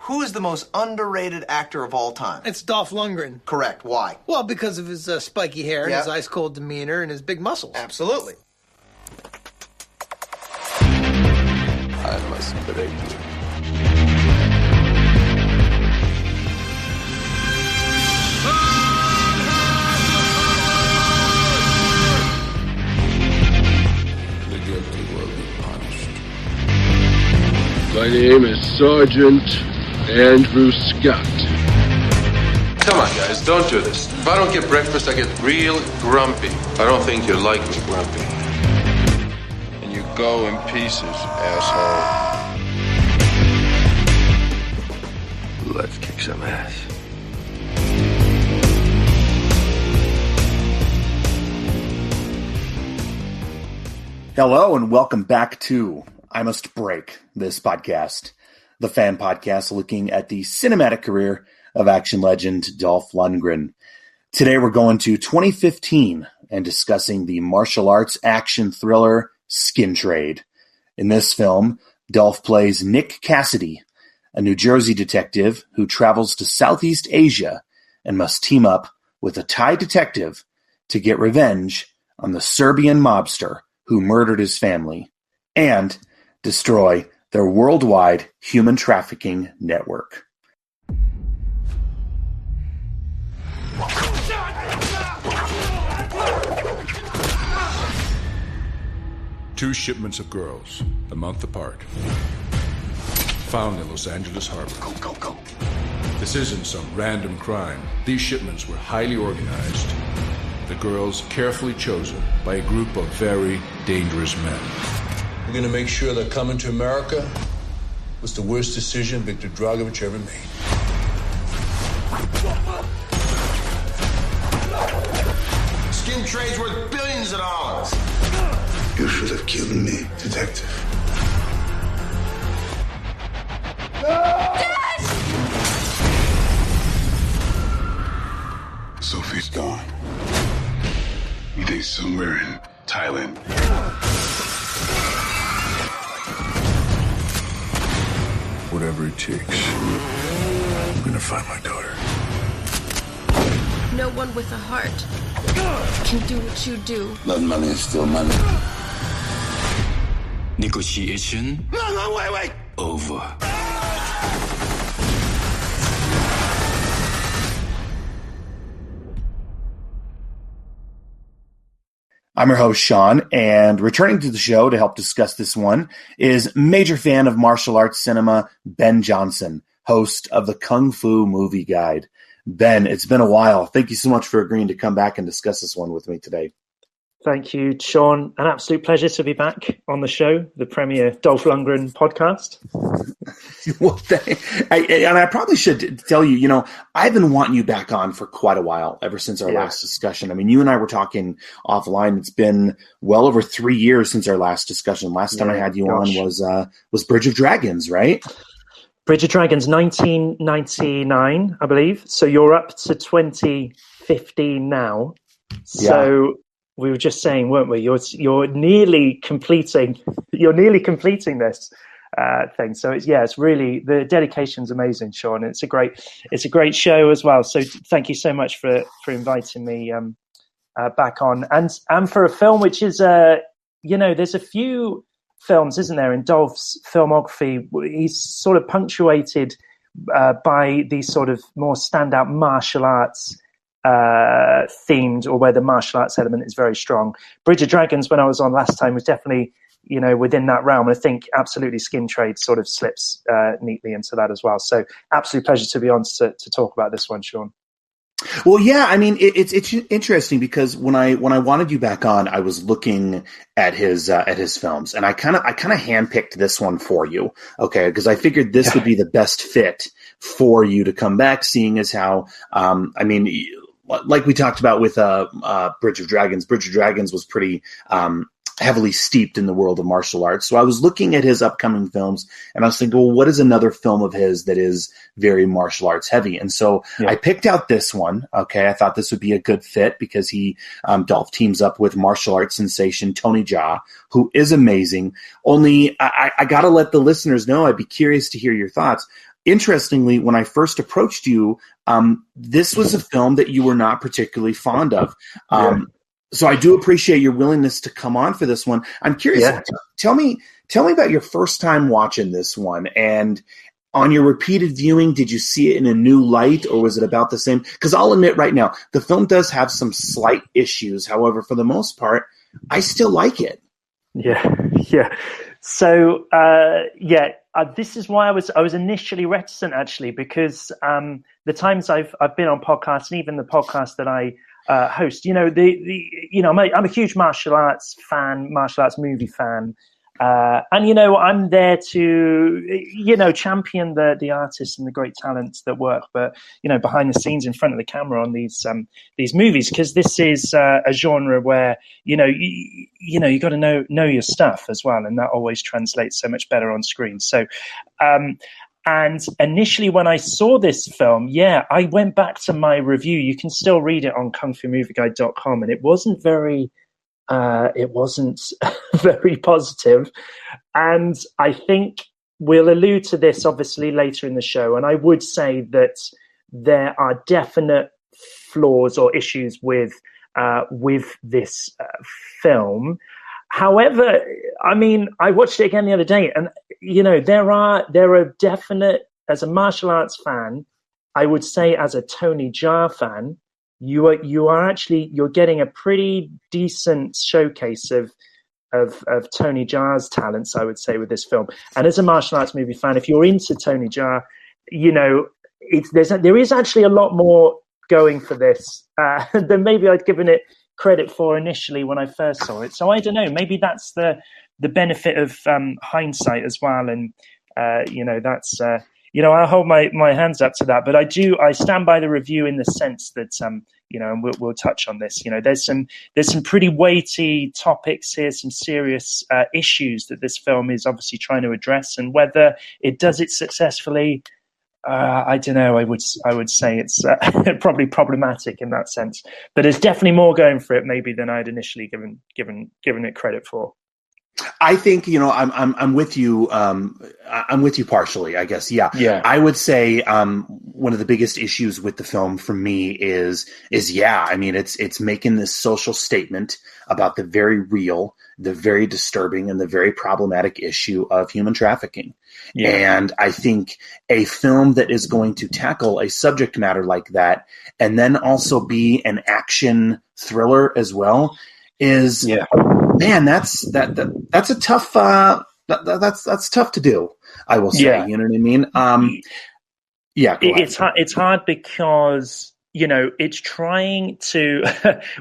Who is the most underrated actor of all time? It's Dolph Lundgren. Correct. Why? Well, because of his spiky hair and his ice-cold demeanor and his big muscles. Absolutely. I must break you. The guilty will be punished. My name is Sergeant Andrew Scott. Come on, guys, don't do this. If I don't get breakfast, I get real grumpy. I don't think you like me grumpy. And you go in pieces, asshole. Let's kick some ass. Hello and welcome back to I Must Break, this podcast, the fan podcast looking at the cinematic career of action legend Dolph Lundgren. Today we're going to 2015 and discussing the martial arts action thriller Skin Trade. In this film, Dolph plays Nick Cassidy, a New Jersey detective who travels to Southeast Asia and must team up with a Thai detective to get revenge on the Serbian mobster who murdered his family and destroy their worldwide human trafficking network. Two shipments of girls, a month apart. Found in Los Angeles Harbor. Go. This isn't some random crime. These shipments were highly organized. The girls carefully chosen by a group of very dangerous men. We're gonna make sure that coming to America was the worst decision Viktor Dragovich ever made. Skin trade's worth billions of dollars. You should have killed me, detective. Dad! Sophie's gone. You think somewhere in Thailand. Whatever it takes, I'm gonna find my daughter. No one with a heart can do what you do. Blood money is still money. Negotiation? No, wait! Over. I'm your host, Sean, and returning to the show to help discuss this one is major fan of martial arts cinema, Ben Johnson, host of the Kung Fu Movie Guide. Ben, it's been a while. Thank you so much for agreeing to come back and discuss this one with me today. Thank you, Sean. An absolute pleasure to be back on the show, the premier Dolph Lundgren podcast. Well, I probably should tell you, I've been wanting you back on for quite a while, ever since our last discussion. I mean, you and I were talking offline. It's been well over 3 years since our last discussion. Last time I had you on was Bridge of Dragons, right? Bridge of Dragons, 1999, I believe. So you're up to 2015 now. So we were just saying, weren't we? You're nearly completing this thing. So it's really, the dedication's amazing, Sean. It's a great show as well. So thank you so much for inviting me back on, and for a film which is there's a few films, isn't there, in Dolph's filmography. He's sort of punctuated by these sort of more standout martial arts themed, or where the martial arts element is very strong. Bridge of Dragons, when I was on last time, was definitely within that realm. I think absolutely Skin Trade sort of slips neatly into that as well. So absolute pleasure to be on to talk about this one, Sean. Well, yeah, I mean, it's interesting because when I wanted you back on, I was looking at his films, and I kind of handpicked this one for you, okay? Because I figured this would be the best fit for you to come back, seeing as how, like we talked about with Bridge of Dragons. Bridge of Dragons was pretty heavily steeped in the world of martial arts. So I was looking at his upcoming films, and I was thinking, well, what is another film of his that is very martial arts heavy? And so I picked out this one. Okay. I thought this would be a good fit because Dolph teams up with martial arts sensation Tony Jaa, who is amazing. Only I got to let the listeners know, I'd be curious to hear your thoughts. interestingly, when I first approached you, this was a film that you were not particularly fond of. So I do appreciate your willingness to come on for this one. I'm curious. Yeah. Tell me about your first time watching this one, and on your repeated viewing, did you see it in a new light, or was it about the same? Because I'll admit right now, the film does have some slight issues. However, for the most part, I still like it. Yeah. So, this is why I was initially reticent, actually, because the times I've been on podcasts, and even the podcast that I host, I'm a huge martial arts movie fan. And, I'm there to, champion the artists and the great talents that work, but, behind the scenes in front of the camera on these movies, because this is a genre where, you got to know your stuff as well. And that always translates so much better on screen. So, and initially when I saw this film, I went back to my review. You can still read it on kungfumovieguide.com, and it wasn't very very positive. And I think we'll allude to this obviously later in the show. And I would say that there are definite flaws or issues with this film. However, I mean, I watched it again the other day, and there are definite, as a martial arts fan, I would say as a Tony Jaa fan, you're getting a pretty decent showcase of Tony Jaa's talents, I would say, with this film. And as a martial arts movie fan, if you're into Tony Jaa, there is actually a lot more going for this than maybe I'd given it credit for initially when I first saw it. So I don't know, maybe that's the benefit of hindsight as well. And that's I'll hold my hands up to that, but I stand by the review in the sense that, and we'll touch on this, there's some pretty weighty topics here, some serious issues that this film is obviously trying to address, and whether it does it successfully, I don't know. I would say it's probably problematic in that sense, but there's definitely more going for it maybe than I'd initially given it credit for. I think, I'm with you. I'm with you partially, I guess. Yeah. I would say one of the biggest issues with the film for me is I mean, it's making this social statement about the very real, the very disturbing, and the very problematic issue of human trafficking. Yeah. And I think a film that is going to tackle a subject matter like that, and then also be an action thriller as well, is man, that's a tough that's tough to do, I will say. Yeah. You know what I mean? It's hard because it's trying to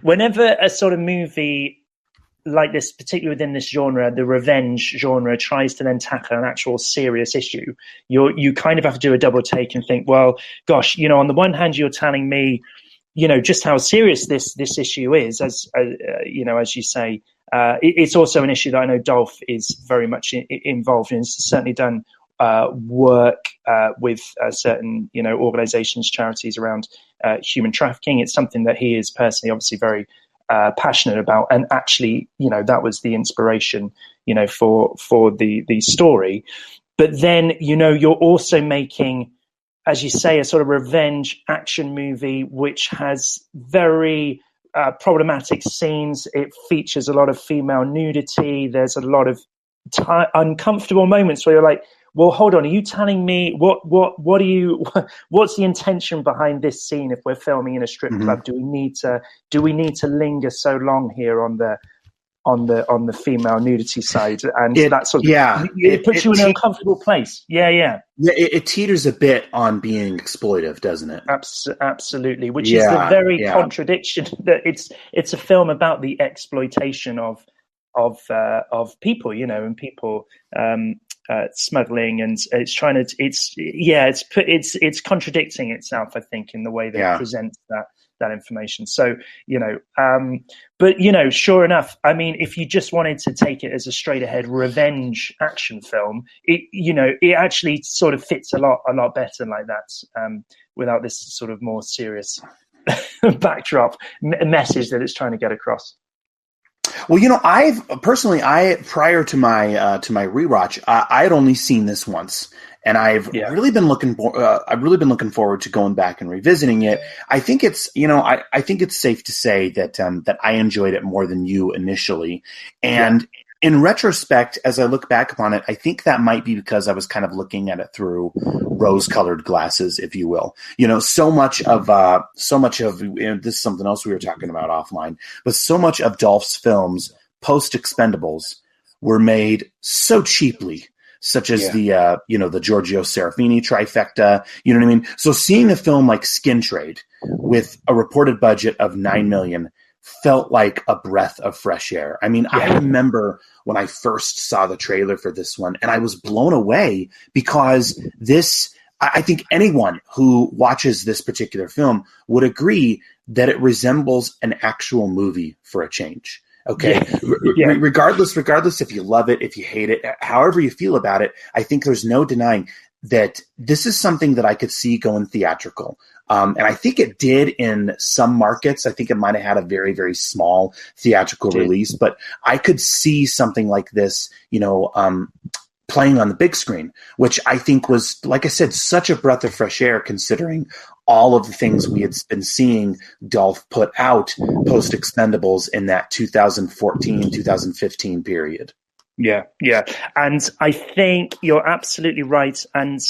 whenever a sort of movie like this, particularly within this genre, the revenge genre, tries to then tackle an actual serious issue, you kind of have to do a double take and think, well, gosh, on the one hand, you're telling me, just how serious this issue is, as you say. It's also an issue that I know Dolph is very much involved in. He's certainly done work with certain, organizations, charities around human trafficking. It's something that he is personally, obviously, very passionate about, and actually, that was the inspiration, for the story. But then, you're also making, as you say, a sort of revenge action movie, which has very problematic scenes. It features a lot of female nudity. There's a lot of uncomfortable moments where you're like, well, hold on, are you telling me what's the intention behind this scene if we're filming in a strip club? Do we need to linger so long here on the female nudity side? And that sort of it puts you in an uncomfortable place. It teeters a bit on being exploitive, doesn't it? Absolutely, which is the very contradiction that it's a film about the exploitation of people, and people smuggling, and it's trying to it's contradicting itself, I think, in the way that it presents that information. So, but sure enough, I mean, if you just wanted to take it as a straight ahead revenge action film, it actually sort of fits a lot better like that, without this sort of more serious backdrop message that it's trying to get across. Well, I've personally, prior to my rewatch, I had only seen this once, and I've really been looking forward to going back and revisiting it. I think it's, I think it's safe to say that that I enjoyed it more than you initially, and in retrospect, as I look back upon it, I think that might be because I was kind of looking at it through rose-colored glasses, if you will. So much of this is something else we were talking about offline, but so much of Dolph's films post-Expendables were made so cheaply, such as the Giorgio Serafini trifecta. You know what I mean? So seeing a film like Skin Trade with a reported budget of $9 million felt like a breath of fresh air. I mean, I remember when I first saw the trailer for this one, and I was blown away because I think anyone who watches this particular film would agree that it resembles an actual movie for a change. Okay. Regardless if you love it, if you hate it, however you feel about it, I think there's no denying that this is something that I could see going theatrical. And I think it did in some markets. I think it might have had a very, very small theatrical release, but I could see something like this, playing on the big screen, which I think was, like I said, such a breath of fresh air considering all of the things we had been seeing Dolph put out post-Expendables in that 2014, 2015 period. Yeah. And I think you're absolutely right. And,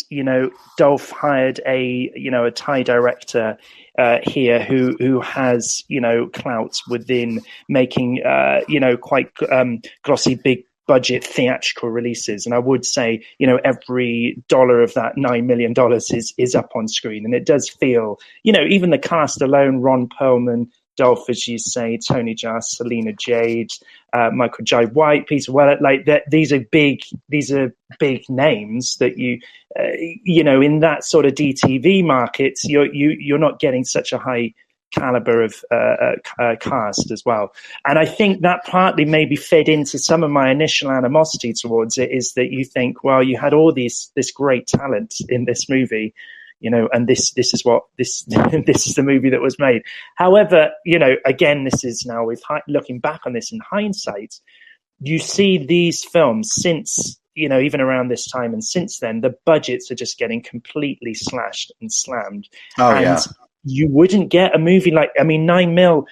Dolph hired a Thai director here who has, clout within making, quite glossy, big budget theatrical releases. And I would say, every dollar of that $9 million is up on screen. And it does feel, even the cast alone, Ron Perlman, Dolph, as you say, Tony Jaa, Selena Jade, Michael Jai White, Peter Weller, these are big names that in that sort of DTV market, you're not getting such a high caliber of cast as well. And I think that partly maybe fed into some of my initial animosity towards it, is that you think, well, you had all this great talent in this movie, and this is what this is the movie that was made. However, again, this is now looking back on this in hindsight, you see these films since, even around this time and since then, the budgets are just getting completely slashed and slammed. You wouldn't get a movie like, 9 mil.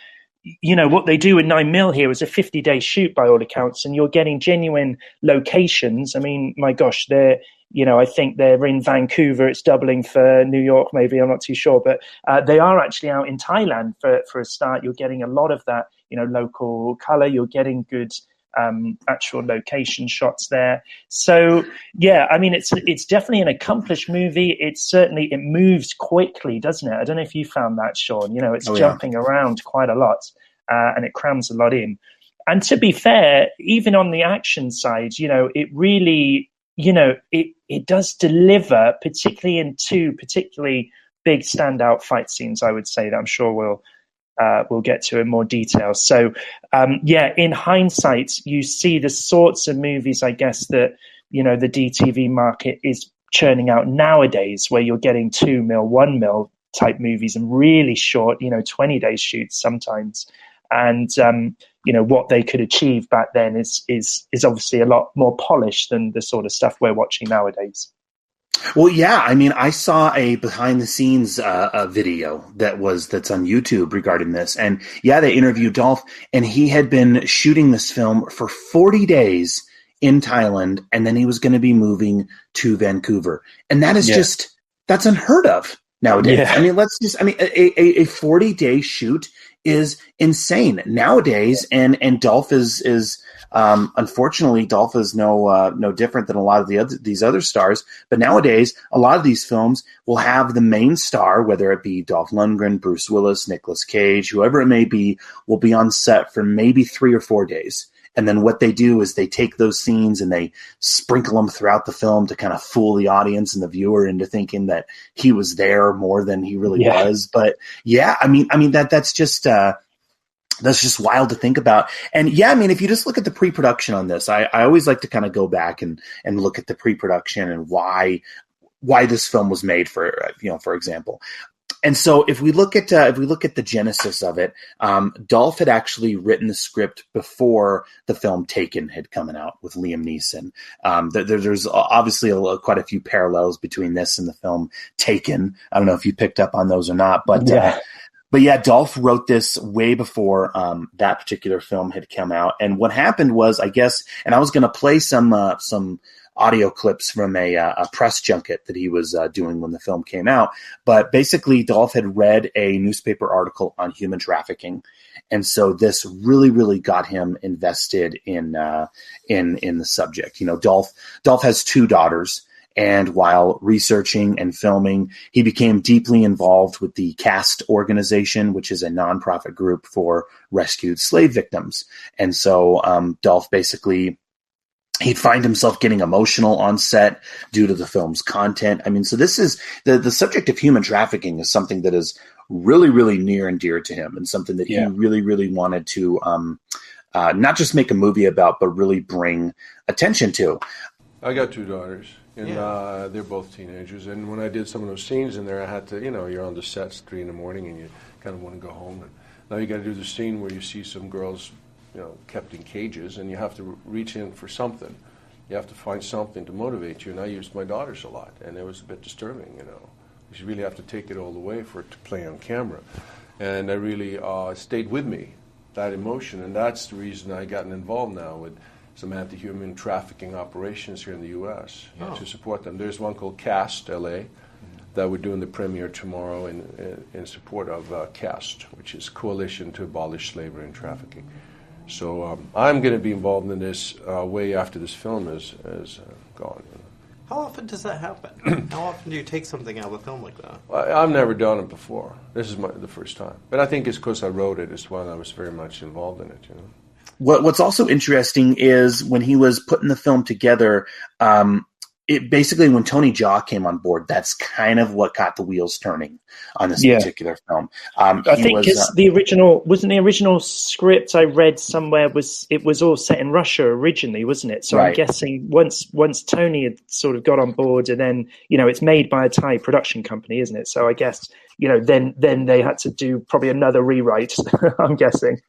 What they do in 9 mil here is a 50-day shoot by all accounts, and you're getting genuine locations. I mean, my gosh, I think they're in Vancouver. It's doubling for New York, maybe. I'm not too sure. But they are actually out in Thailand for a start. You're getting a lot of that, local color. You're getting good actual location shots there. So, it's definitely an accomplished movie. It moves quickly, doesn't it? I don't know if you found that, Sean. It's jumping around quite a lot and it crams a lot in. And to be fair, even on the action side, it really... it does deliver, particularly in two particularly big standout fight scenes, I would say, that I'm sure we'll get to in more detail. So, in hindsight, you see the sorts of movies, I guess, that, the DTV market is churning out nowadays, where you're getting 2 mil, 1 mil type movies and really short, 20-day shoots sometimes. And, what they could achieve back then is obviously a lot more polished than the sort of stuff we're watching nowadays. Well, yeah, I saw a behind the scenes video that's on YouTube regarding this. And yeah, they interviewed Dolph, and he had been shooting this film for 40 days in Thailand, and then he was going to be moving to Vancouver. And that is that's unheard of nowadays. Yeah. A 40-day shoot is insane nowadays, and Dolph is unfortunately, Dolph is no different than a lot of these other stars. But nowadays, a lot of these films will have the main star, whether it be Dolph Lundgren, Bruce Willis, Nicolas Cage, whoever it may be, will be on set for maybe 3 or 4 days. And then what they do is they take those scenes and they sprinkle them throughout the film to kind of fool the audience and the viewer into thinking that he was there more than he really was. But that's just wild to think about. And if you just look at the pre-production on this, I always like to kind of go back and look at the pre-production and why this film was made, for example. And so if we look at the genesis of it, Dolph had actually written the script before the film Taken had come out with Liam Neeson. There's obviously quite a few parallels between this and the film Taken. I don't know if you picked up on those or not, but yeah, Dolph wrote this way before that particular film had come out. And what happened was, I guess, and I was going to play some audio clips from a press junket that he was doing when the film came out. But basically, Dolph had read a newspaper article on human trafficking. And so this really, really got him invested in the subject. You know, Dolph has 2 daughters. And while researching and filming, he became deeply involved with the CAST organization, which is a nonprofit group for rescued slave victims. And so Dolph basically, he'd find himself getting emotional on set due to the film's content. I mean, so this is the subject of human trafficking is something that is really, really near and dear to him, and something that he really, really wanted to not just make a movie about, but really bring attention to. I got 2 daughters. And they're both teenagers. And when I did some of those scenes in there, I had to, you're on the sets 3 a.m. and you kind of want to go home. And now you got to do the scene where you see some girls, kept in cages, and you have to reach in for something. You have to find something to motivate you. And I used my daughters a lot, and it was a bit disturbing, You really have to take it all the way for it to play on camera. And I really stayed with me, that emotion. And that's the reason I gotten involved now with some anti-human trafficking operations here in the U.S. To support them. There's one called CAST, LA, that we're doing the premiere tomorrow in support of CAST, which is Coalition to Abolish Slavery and Trafficking. So I'm going to be involved in this way after this film is gone. How often does that happen? How often do you take something out of a film like that? I've never done it before. This is the first time. But I think it's because I wrote it as well. I was very much involved in it, What's also interesting is when he was putting the film together, it basically, when Tony Jaa came on board, that's kind of what got the wheels turning on this particular film. I think because the original script I read somewhere was all set in Russia originally, wasn't it? So I'm guessing once Tony had sort of got on board, and then it's made by a Thai production company, isn't it? So I guess then they had to do probably another rewrite. I'm guessing.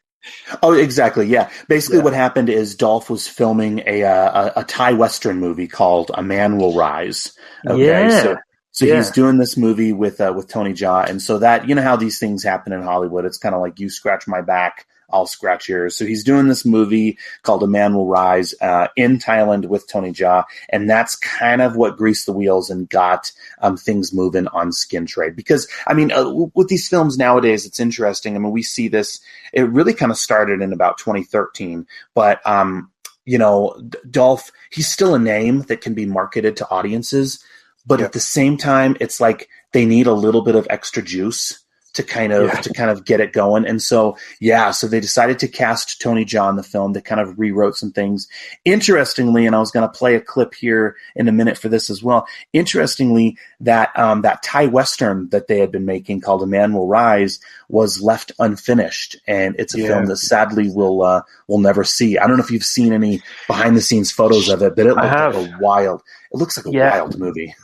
Oh, exactly. Yeah. Basically, what happened is Dolph was filming a Thai Western movie called A Man Will Rise. Okay. Yeah. So he's doing this movie with Tony Jaa. And so that, how these things happen in Hollywood, it's kind of like you scratch my back, I'll scratch yours. So he's doing this movie called A Man Will Rise in Thailand with Tony Jaa. And that's kind of what greased the wheels and got things moving on Skin Trade. Because, with these films nowadays, it's interesting. We see this, it really kind of started in about 2013. But, Dolph, he's still a name that can be marketed to audiences. But at the same time, it's like they need a little bit of extra juice to kind of get it going. And so they decided to cast Tony Jaa in the film. They kind of rewrote some things. Interestingly, and I was going to play a clip here in a minute for this as well. Interestingly, that Thai Western that they had been making called A Man Will Rise was left unfinished. And it's a film that sadly we'll never see. I don't know if you've seen any behind the scenes photos of it, but it looks like a wild movie.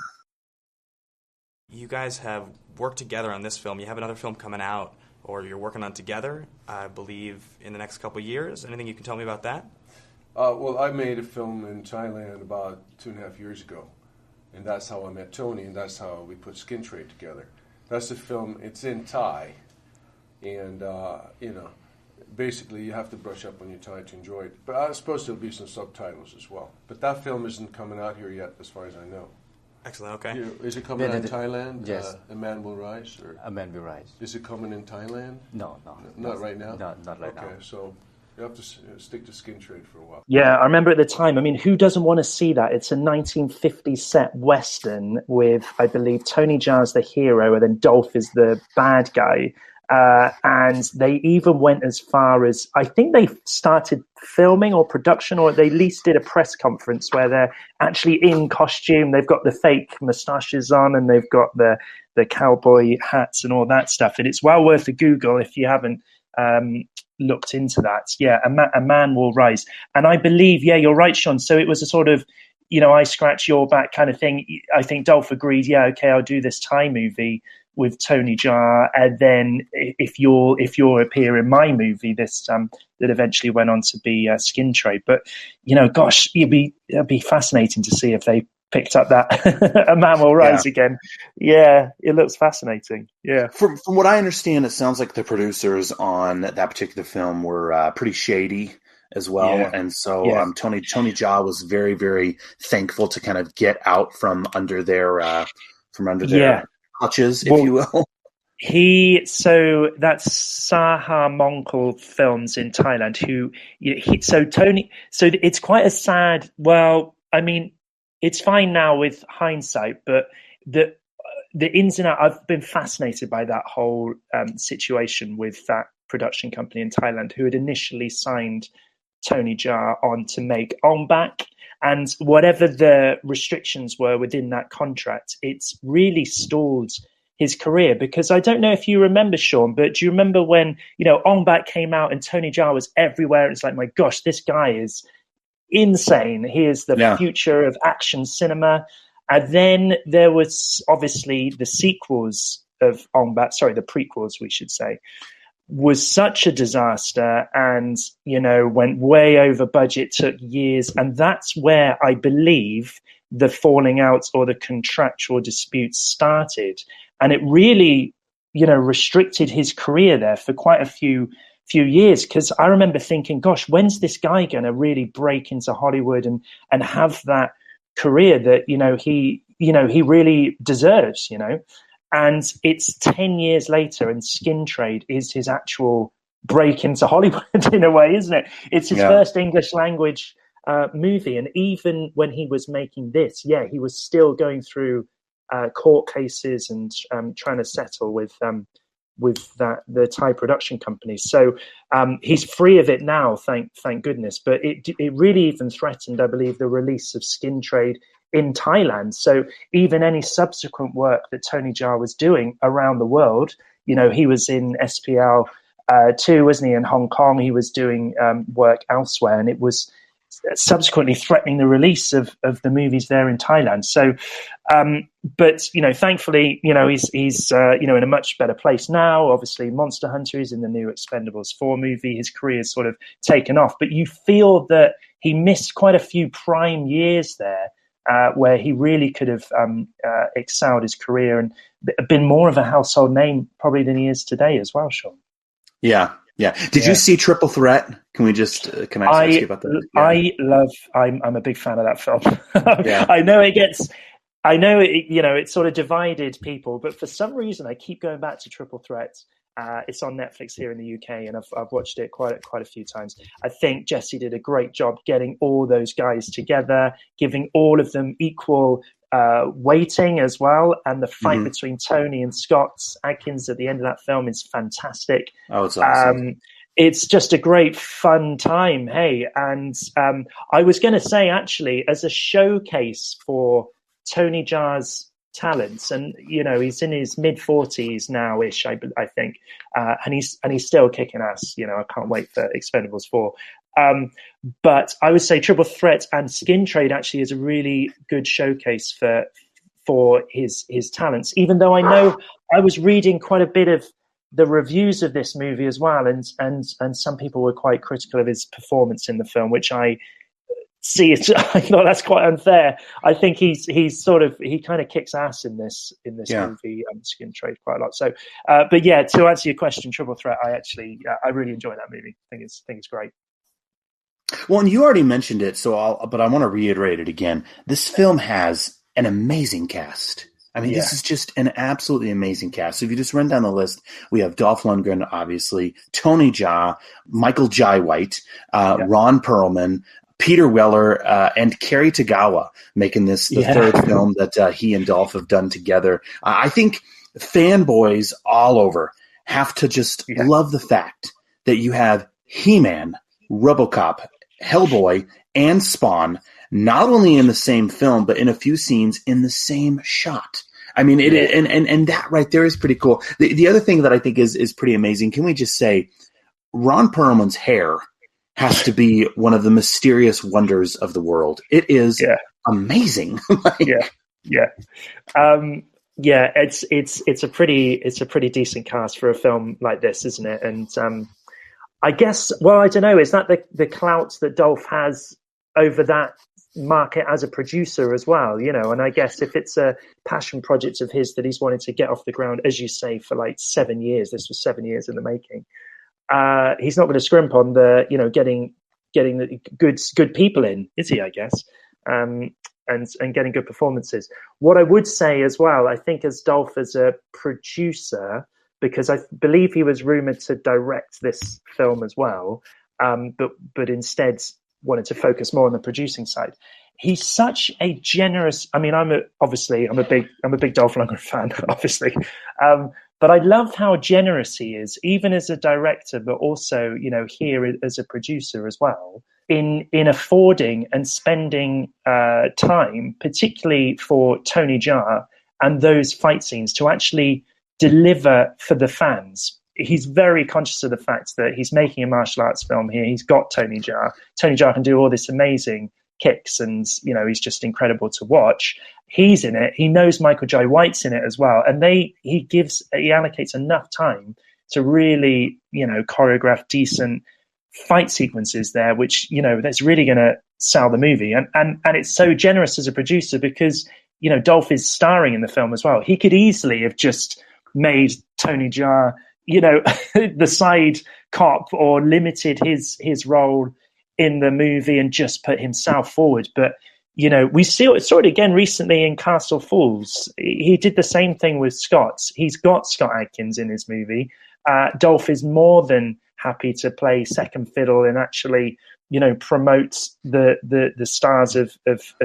You guys have worked together on this film. You have another film coming out, or you're working on together, I believe, in the next couple of years. Anything you can tell me about that? Well, I made a film in Thailand about 2.5 years ago, and that's how I met Tony, and that's how we put Skin Trade together. That's the film. It's in Thai, and basically you have to brush up on your Thai to enjoy it. But I suppose there'll be some subtitles as well. But that film isn't coming out here yet, as far as I know. Excellent, okay. Is it coming out in Thailand? Yes. A Man Will Rise? Or? A Man Will Rise. Is it coming in Thailand? No. Not right now? No, not right now. Okay, so you have to stick to Skin Trade for a while. Yeah, I remember at the time, who doesn't want to see that? It's a 1950s set Western with, I believe, Tony Jaa's the hero and then Dolph is the bad guy. And they even went as far as, I think they started filming or production, or they at least did a press conference where they're actually in costume. They've got the fake moustaches on and they've got the cowboy hats and all that stuff. And it's well worth a Google if you haven't looked into that. Yeah, a Man Will Rise. And I believe, you're right, Sean. So it was a sort of, I scratch your back kind of thing. I think Dolph agreed, yeah, okay, I'll do this Thai movie with Tony Jaa, and then if you'll appear in my movie, this that eventually went on to be Skin Trade. But gosh, it'd be fascinating to see if they picked up that A Man Will Rise again. Yeah, it looks fascinating. Yeah. From what I understand, it sounds like the producers on that particular film were pretty shady as well, and so Tony Jaa was very, very thankful to kind of get out from under their clutches, if you will. So that's Saha Mongkol Films in Thailand. So it's quite a sad. Well, I mean, it's fine now with hindsight, but the ins and outs. I've been fascinated by that whole situation with that production company in Thailand, who had initially signed Tony Jaa on to make Ong Bak, and whatever the restrictions were within that contract, it's really stalled his career. Because I don't know if you remember, Sean, but do you remember when Ong Bak came out and Tony Jaa was everywhere? It's like, my gosh, this guy is insane. He is the future of action cinema. And then there was obviously the sequels of Ong Bak, the prequels, we should say, was such a disaster, and went way over budget, took years, and that's where I believe the falling out or the contractual disputes started, and it really restricted his career there for quite a few years. Because I remember thinking, gosh, when's this guy going to really break into Hollywood and have that career that he really deserves, And it's 10 years later, and Skin Trade is his actual break into Hollywood in a way, isn't it? It's his first English language movie. And even when he was making this, he was still going through court cases and trying to settle with the Thai production company. So he's free of it now, thank goodness. But it really even threatened, I believe, the release of Skin Trade in Thailand. So even any subsequent work that Tony Jaa was doing around the world, he was in SPL 2, wasn't he, in Hong Kong? He was doing work elsewhere, and it was subsequently threatening the release of the movies there in Thailand. So, but thankfully, he's in a much better place now. Obviously, Monster Hunter is in the new Expendables 4 movie. His career is sort of taken off, but you feel that he missed quite a few prime years there, where he really could have excelled his career and been more of a household name probably than he is today as well, Sean. Yeah. Did you see Triple Threat? Can I ask you about that? Yeah. I'm a big fan of that film. I know it sort of divided people, but for some reason I keep going back to Triple Threat. It's on Netflix here in the UK, and I've watched it quite a few times. I think Jesse did a great job getting all those guys together, giving all of them equal weighting as well. And the fight between Tony and Scott Adkins at the end of that film is fantastic. Oh, it's awesome. It's just a great fun time. Hey, and I was going to say, actually, as a showcase for Tony Jaa's talents, and he's in his mid-40s now-ish, I think, and he's still kicking ass. I can't wait for Expendables 4. But I would say Triple Threat and Skin Trade actually is a really good showcase for his talents. Even though I know I was reading quite a bit of the reviews of this movie as well, and some people were quite critical of his performance in the film, which I see it. I thought that's quite unfair. I think he kind of kicks ass in this movie, Skin Trade, quite a lot. So, but yeah, to answer your question, Triple Threat, I really enjoy that movie. I think it's great. Well, and you already mentioned it, but I want to reiterate it again. This film has an amazing cast. I mean, this is just an absolutely amazing cast. So if you just run down the list, we have Dolph Lundgren, obviously, Tony Jaa, Michael Jai White, Ron Perlman, Peter Weller, and Cary Tagawa, making this the third film that he and Dolph have done together. I think fanboys all over have to just love the fact that you have He-Man, RoboCop, Hellboy, and Spawn not only in the same film, but in a few scenes in the same shot. I mean, and that right there is pretty cool. The other thing that I think is pretty amazing, can we just say, Ron Perlman's hair has to be one of the mysterious wonders of the world. It is amazing. It's a pretty decent cast for a film like this, isn't it? And I guess, well, I don't know, is that the clout that Dolph has over that market as a producer as well, and I guess if it's a passion project of his that he's wanted to get off the ground, as you say, for like 7 years, this was 7 years in the making, he's not going to scrimp on the getting the good people in, is he? I guess, and getting good performances. What I would say as well, I think as Dolph as a producer, because I believe he was rumored to direct this film as well, but instead wanted to focus more on the producing side. He's such a generous. I mean, I'm a big Dolph Lundgren fan, obviously, but I love how generous he is, even as a director, but also here as a producer as well, in affording and spending time, particularly for Tony Jaa and those fight scenes, to actually deliver for the fans. He's very conscious of the fact that he's making a martial arts film here. He's got Tony Jaa. Tony Jaa can do all this amazing kicks, and he's just incredible to watch. He's in it. He knows Michael Jai White's in it as well, and he allocates enough time to really choreograph decent fight sequences there, which that's really going to sell the movie. And it's so generous as a producer because Dolph is starring in the film as well. He could easily have just made Tony Jaa the side cop, or limited his role in the movie and just put himself forward. But we saw it again recently in Castle Falls. He did the same thing with Scott. He's got Scott Adkins in his movie. Dolph is more than happy to play second fiddle and actually promote the stars of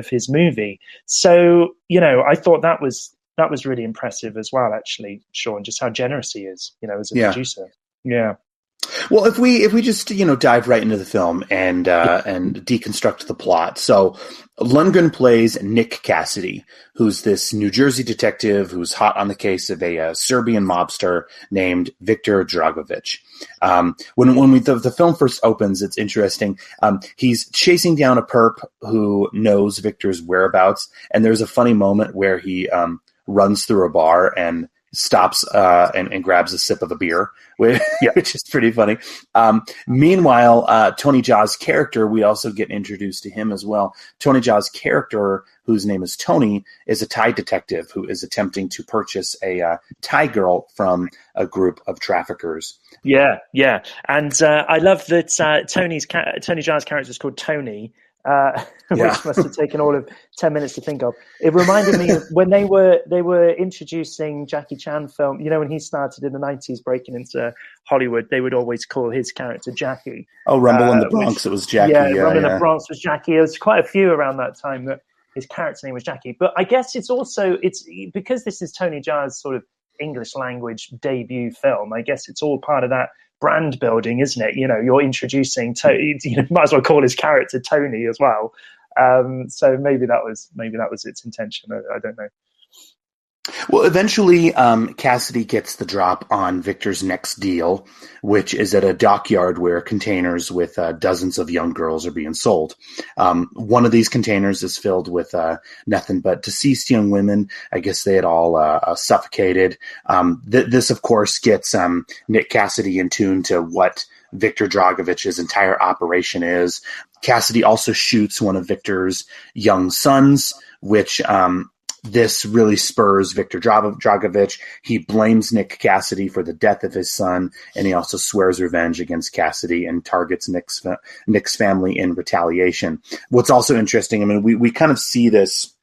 his movie. So I thought that was really impressive as well, actually, Sean, just how generous he is, as a producer. Yeah. Well, if we just dive right into the film and deconstruct the plot. So Lundgren plays Nick Cassidy, who's this New Jersey detective who's hot on the case of a Serbian mobster named Viktor Dragovic. When the film first opens, it's interesting. He's chasing down a perp who knows Victor's whereabouts, and there's a funny moment where he runs through a bar and stops and grabs a sip of a beer, which is pretty funny. Meanwhile, Tony Jaa's character, we also get introduced to him as well. Tony Jaa's character, whose name is Tony, is a Thai detective who is attempting to purchase a Thai girl from a group of traffickers. Yeah. And I love that Tony Jaa's character is called Tony, which must have taken all of 10 minutes to think of. It reminded me of when they were introducing Jackie Chan film, when he started in the 90s breaking into Hollywood, they would always call his character Jackie. Oh, Rumble in the Bronx, it was Jackie. Rumble in the Bronx was Jackie. There was quite a few around that time that his character name was Jackie. But I guess it's because this is Tony Jaa's sort of English language debut film, I guess it's all part of that brand building, isn't it? You're introducing Tony, might as well call his character Tony as well. So maybe that was its intention. I don't know. Well, eventually, Cassidy gets the drop on Victor's next deal, which is at a dockyard where containers with dozens of young girls are being sold. One of these containers is filled with nothing but deceased young women. I guess they had all suffocated. This, of course, gets Nick Cassidy in tune to what Viktor Dragovic's entire operation is. Cassidy also shoots one of Victor's young sons, which this really spurs Viktor Dragovic. He blames Nick Cassidy for the death of his son, and he also swears revenge against Cassidy and targets Nick's family in retaliation. What's also interesting, I mean, we kind of see this.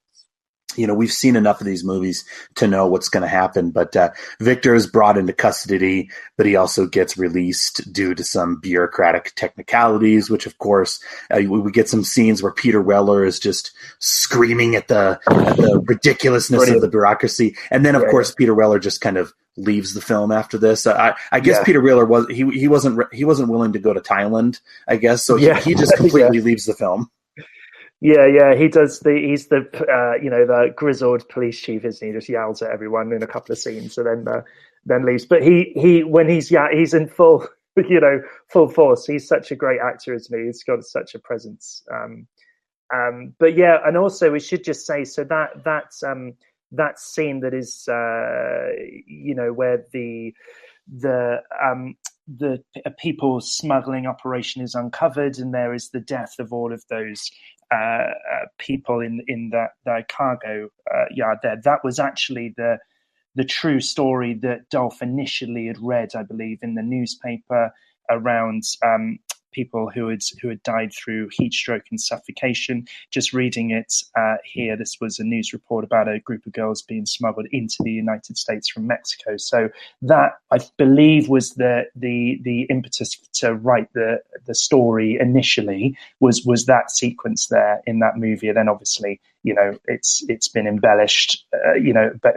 We've seen enough of these movies to know what's going to happen, but Victor is brought into custody, but he also gets released due to some bureaucratic technicalities, which, of course, we get some scenes where Peter Weller is just screaming at the ridiculousness of the bureaucracy. And then, of course, Peter Weller just kind of leaves the film after this. I guess Peter Weller wasn't willing to go to Thailand, I guess. So he just completely leaves the film. Yeah, he does. He's the grizzled police chief, isn't he? Just yells at everyone in a couple of scenes, and then leaves. But he's in full full force. He's such a great actor, isn't he? He's got such a presence. But yeah, and also we should just say, so that scene that is, where the people smuggling operation is uncovered, and there is the death of all of those people in that cargo yard there. That was actually the true story that Dolph initially had read, I believe, in the newspaper around people who had died through heat stroke and suffocation. Just reading it here, this was a news report about a group of girls being smuggled into the United States from Mexico. So that, I believe, was the impetus to write the story initially, was that sequence there in that movie. And then obviously, it's been embellished,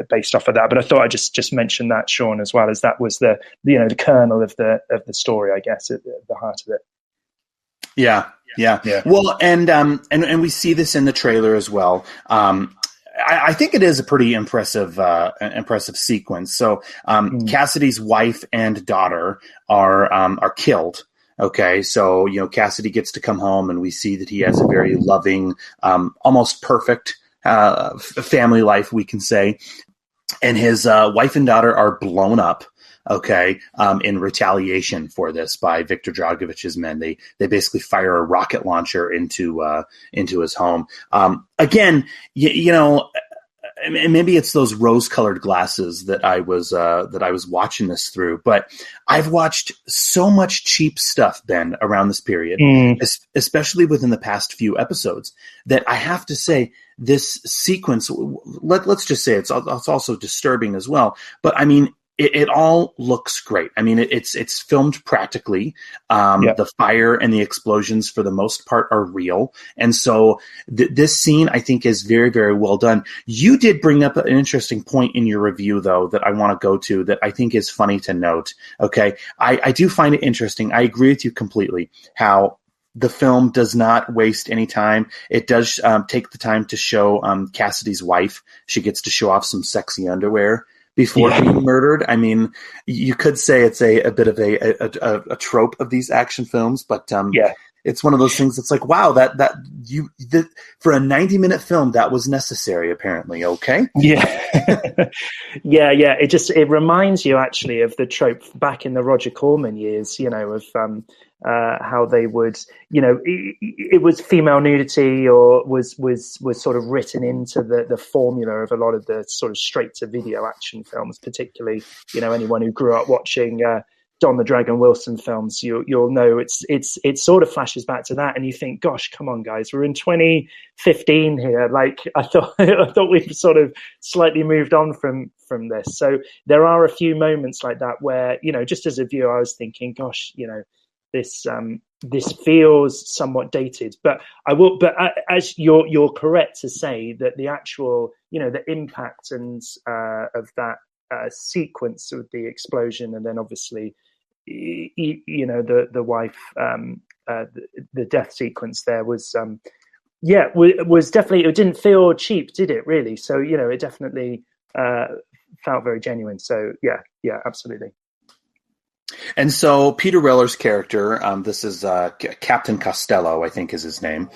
based off of that. But I thought I'd just mention that, Sean, as well, as that was the kernel of the story, I guess, at the heart of it. Yeah. Well, and we see this in the trailer as well. I think it is a pretty impressive sequence. So Cassidy's wife and daughter are killed. Okay, so Cassidy gets to come home, and we see that he has a very loving, almost perfect family life, we can say. And his wife and daughter are blown up. Okay, in retaliation for this by Viktor Dragovich's men. They basically fire a rocket launcher into his home. Again, maybe it's those rose-colored glasses that I was watching this through, but I've watched so much cheap stuff, Ben, around this period, especially within the past few episodes, that I have to say this sequence. Let's just say it's also disturbing as well. But I mean, it all looks great. I mean, it's filmed practically. The fire and the explosions, for the most part, are real. And so this scene, I think, is very, very well done. You did bring up an interesting point in your review, though, that I want to go to, that I think is funny to note. Okay, I do find it interesting. I agree with you completely how the film does not waste any time. It does take the time to show Cassidy's wife. She gets to show off some sexy underwear before being murdered. I mean, you could say it's a bit of a trope of these action films, but it's one of those things that's like, wow, for a 90-minute film, that was necessary, apparently. Okay. Yeah. yeah. It reminds you actually of the trope back in the Roger Corman years, of how they would, it was female nudity, or was sort of written into the formula of a lot of the sort of straight to video action films, particularly, anyone who grew up watching Don the Dragon Wilson films, you'll know it sort of flashes back to that, and you think, gosh, come on, guys, we're in 2015 here. Like, I thought we've sort of slightly moved on from this. So there are a few moments like that where, just as a viewer, I was thinking, gosh, this feels somewhat dated. But as you're correct to say that the actual, the impact and of that sequence of the explosion, and then obviously, the wife, the death sequence there was definitely, it didn't feel cheap, did it really? So, it definitely felt very genuine. So yeah, absolutely. And so Peter Reller's character, this is Captain Costello, I think is his name.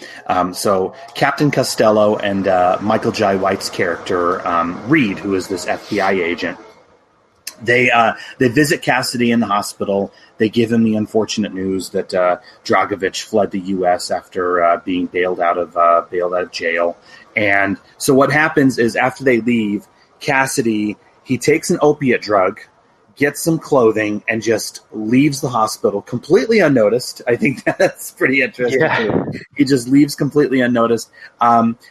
So Captain Costello and Michael Jai White's character, Reed, who is this FBI agent, they visit Cassidy in the hospital. They give him the unfortunate news that Dragovich fled the U.S. after being bailed out of jail. And so what happens is, after they leave, Cassidy, he takes an opiate drug, gets some clothing, and just leaves the hospital completely unnoticed. I think that's pretty interesting. Yeah. He just leaves completely unnoticed.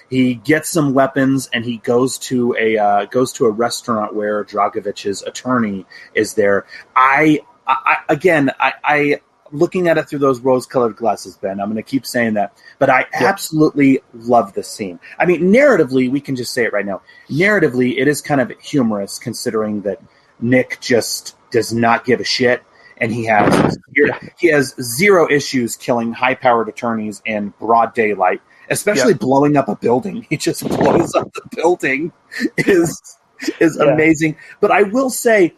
He gets some weapons, and he goes to a restaurant where Dragovich's attorney is there. I looking at it through those rose-colored glasses, Ben, I'm going to keep saying that, but I absolutely love this scene. I mean, narratively, we can just say it right now. Narratively, it is kind of humorous, considering that Nick just does not give a shit, and he has zero issues killing high-powered attorneys in broad daylight, especially blowing up a building. He just blows up the building. is amazing. But I will say,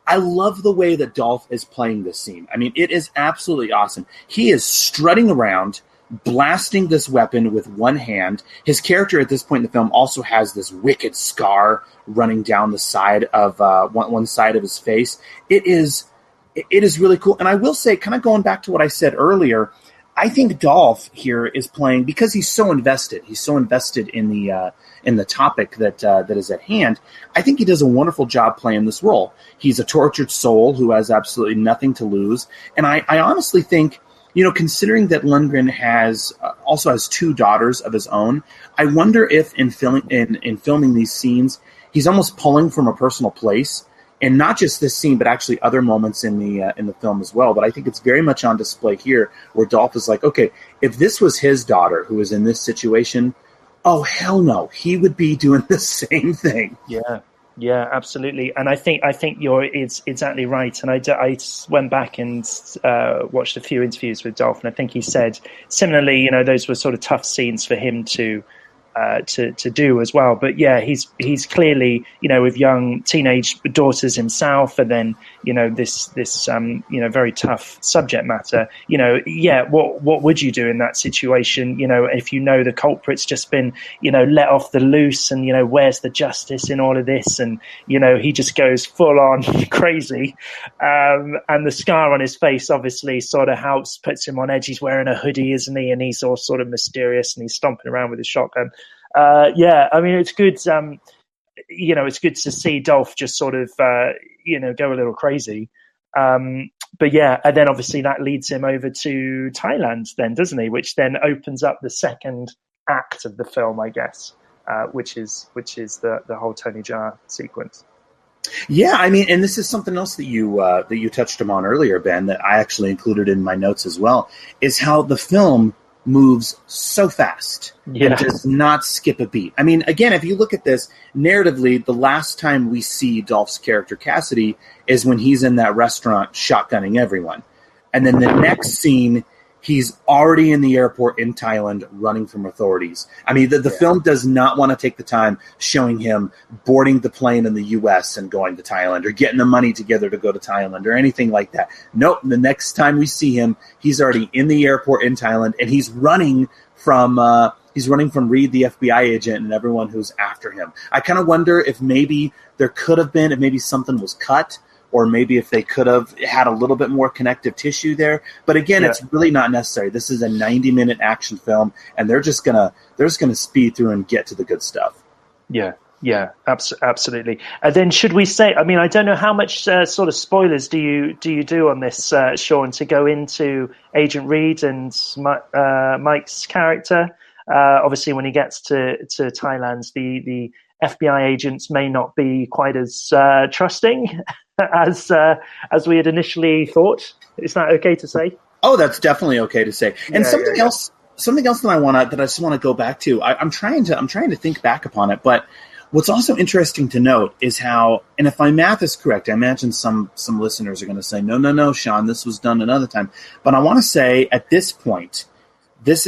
I love the way that Dolph is playing this scene. I mean, it is absolutely awesome. He is strutting around blasting this weapon with one hand. His character at this point in the film also has this wicked scar running down the side of one side of his face. It is really cool. And I will say, kind of going back to what I said earlier, I think Dolph here is playing, because he's so invested. He's so invested in the topic that is at hand. I think he does a wonderful job playing this role. He's a tortured soul who has absolutely nothing to lose. And I honestly think, considering that Lundgren also has two daughters of his own, I wonder if in filming these scenes, he's almost pulling from a personal place. And not just this scene, but actually other moments in the film as well. But I think it's very much on display here, where Dolph is like, okay, if this was his daughter who was in this situation, oh hell no, he would be doing the same thing. Yeah, absolutely. And I think it's exactly right. And I went back and watched a few interviews with Dolph, and I think he said similarly. Those were sort of tough scenes for him to do as well. But yeah, he's clearly, with young teenage daughters himself, and then, this very tough subject matter, what would you do in that situation? If the culprit's just been, let off the loose, and, where's the justice in all of this? And, he just goes full on crazy. And the scar on his face obviously sort of puts him on edge. He's wearing a hoodie, isn't he? And he's all sort of mysterious, and he's stomping around with his shotgun. It's good. It's good to see Dolph just sort of, go a little crazy. But yeah, and then obviously that leads him over to Thailand then, doesn't he? Which then opens up the second act of the film, I guess, which is the whole Tony Jaa sequence. Yeah, and this is something else that you touched on earlier, Ben, that I actually included in my notes as well, is how the film moves so fast and does not skip a beat. Again, if you look at this narratively, the last time we see Dolph's character Cassidy is when he's in that restaurant shotgunning everyone. And then the next scene, he's already in the airport in Thailand running from authorities. The film does not want to take the time showing him boarding the plane in the U.S. and going to Thailand, or getting the money together to go to Thailand, or anything like that. Nope, the next time we see him, he's already in the airport in Thailand, and he's running from Reed, the FBI agent, and everyone who's after him. I kind of wonder if maybe there could have been, if maybe something was cut, or maybe if they could have had a little bit more connective tissue there. But again, it's really not necessary. This is a 90-minute action film, and they're just gonna speed through and get to the good stuff. Yeah, absolutely. And then should we say? I don't know how much sort of spoilers do you do on this, Sean, to go into Agent Reed and Mike's character. Obviously, when he gets to Thailand, the FBI agents may not be quite as trusting as we had initially thought. Is that okay to say? Oh, that's definitely okay to say. And something else that I just want to go back to. I'm trying to think back upon it, but what's also interesting to note is how, and if my math is correct, I imagine some listeners are going to say, no, Sean, this was done another time. But I want to say at this point, this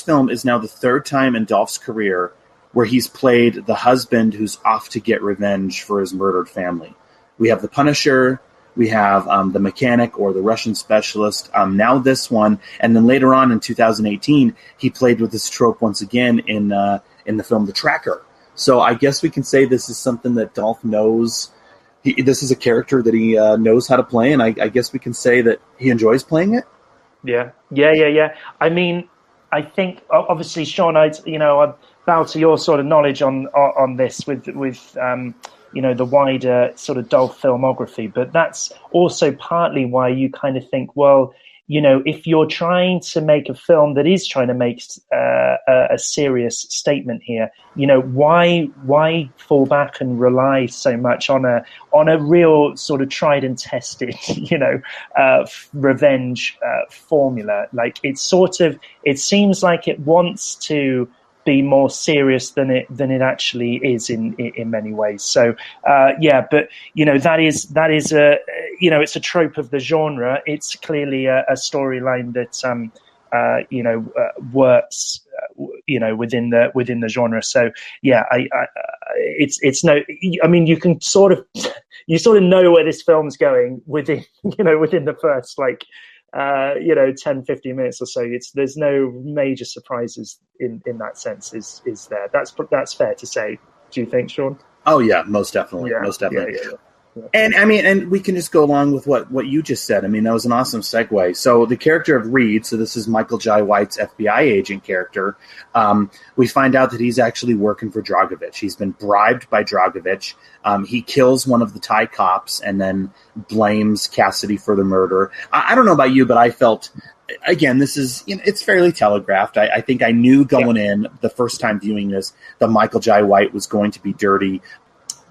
film is now the third time in Dolph's career where he's played the husband who's off to get revenge for his murdered family. We have the Punisher, we have the mechanic or the Russian specialist, now this one, and then later on in 2018, he played with this trope once again in the film The Tracker. So I guess we can say this is something that Dolph knows. This is a character that he knows how to play, and I guess we can say that he enjoys playing it. Yeah. I think obviously, Sean, I bow to your sort of knowledge on this with the wider sort of Dolph filmography, but that's also partly why you kind of think, well, if you're trying to make a film that is trying to make a serious statement here, why fall back and rely so much on a real sort of tried and tested, revenge formula? Like it seems like it wants to be more serious than it actually is in many ways. So but that is a it's a trope of the genre. It's clearly a storyline that works within the genre. So it's no. You can sort of know where this film's going within the first 10, 15 minutes or so. There's no major surprises in that sense. Is there? That's fair to say. Do you think, Sean? Oh yeah, most definitely, most definitely. Yeah. And I mean, and we can just go along with what you just said. I mean, that was an awesome segue. So the character of Reed, so this is Michael Jai White's FBI agent character. We find out that he's actually working for Dragovich. He's been bribed by Dragovich. He kills one of the Thai cops and then blames Cassidy for the murder. I don't know about you, but I felt, again, this is, it's fairly telegraphed. I think I knew going in the first time viewing this that Michael Jai White was going to be dirty.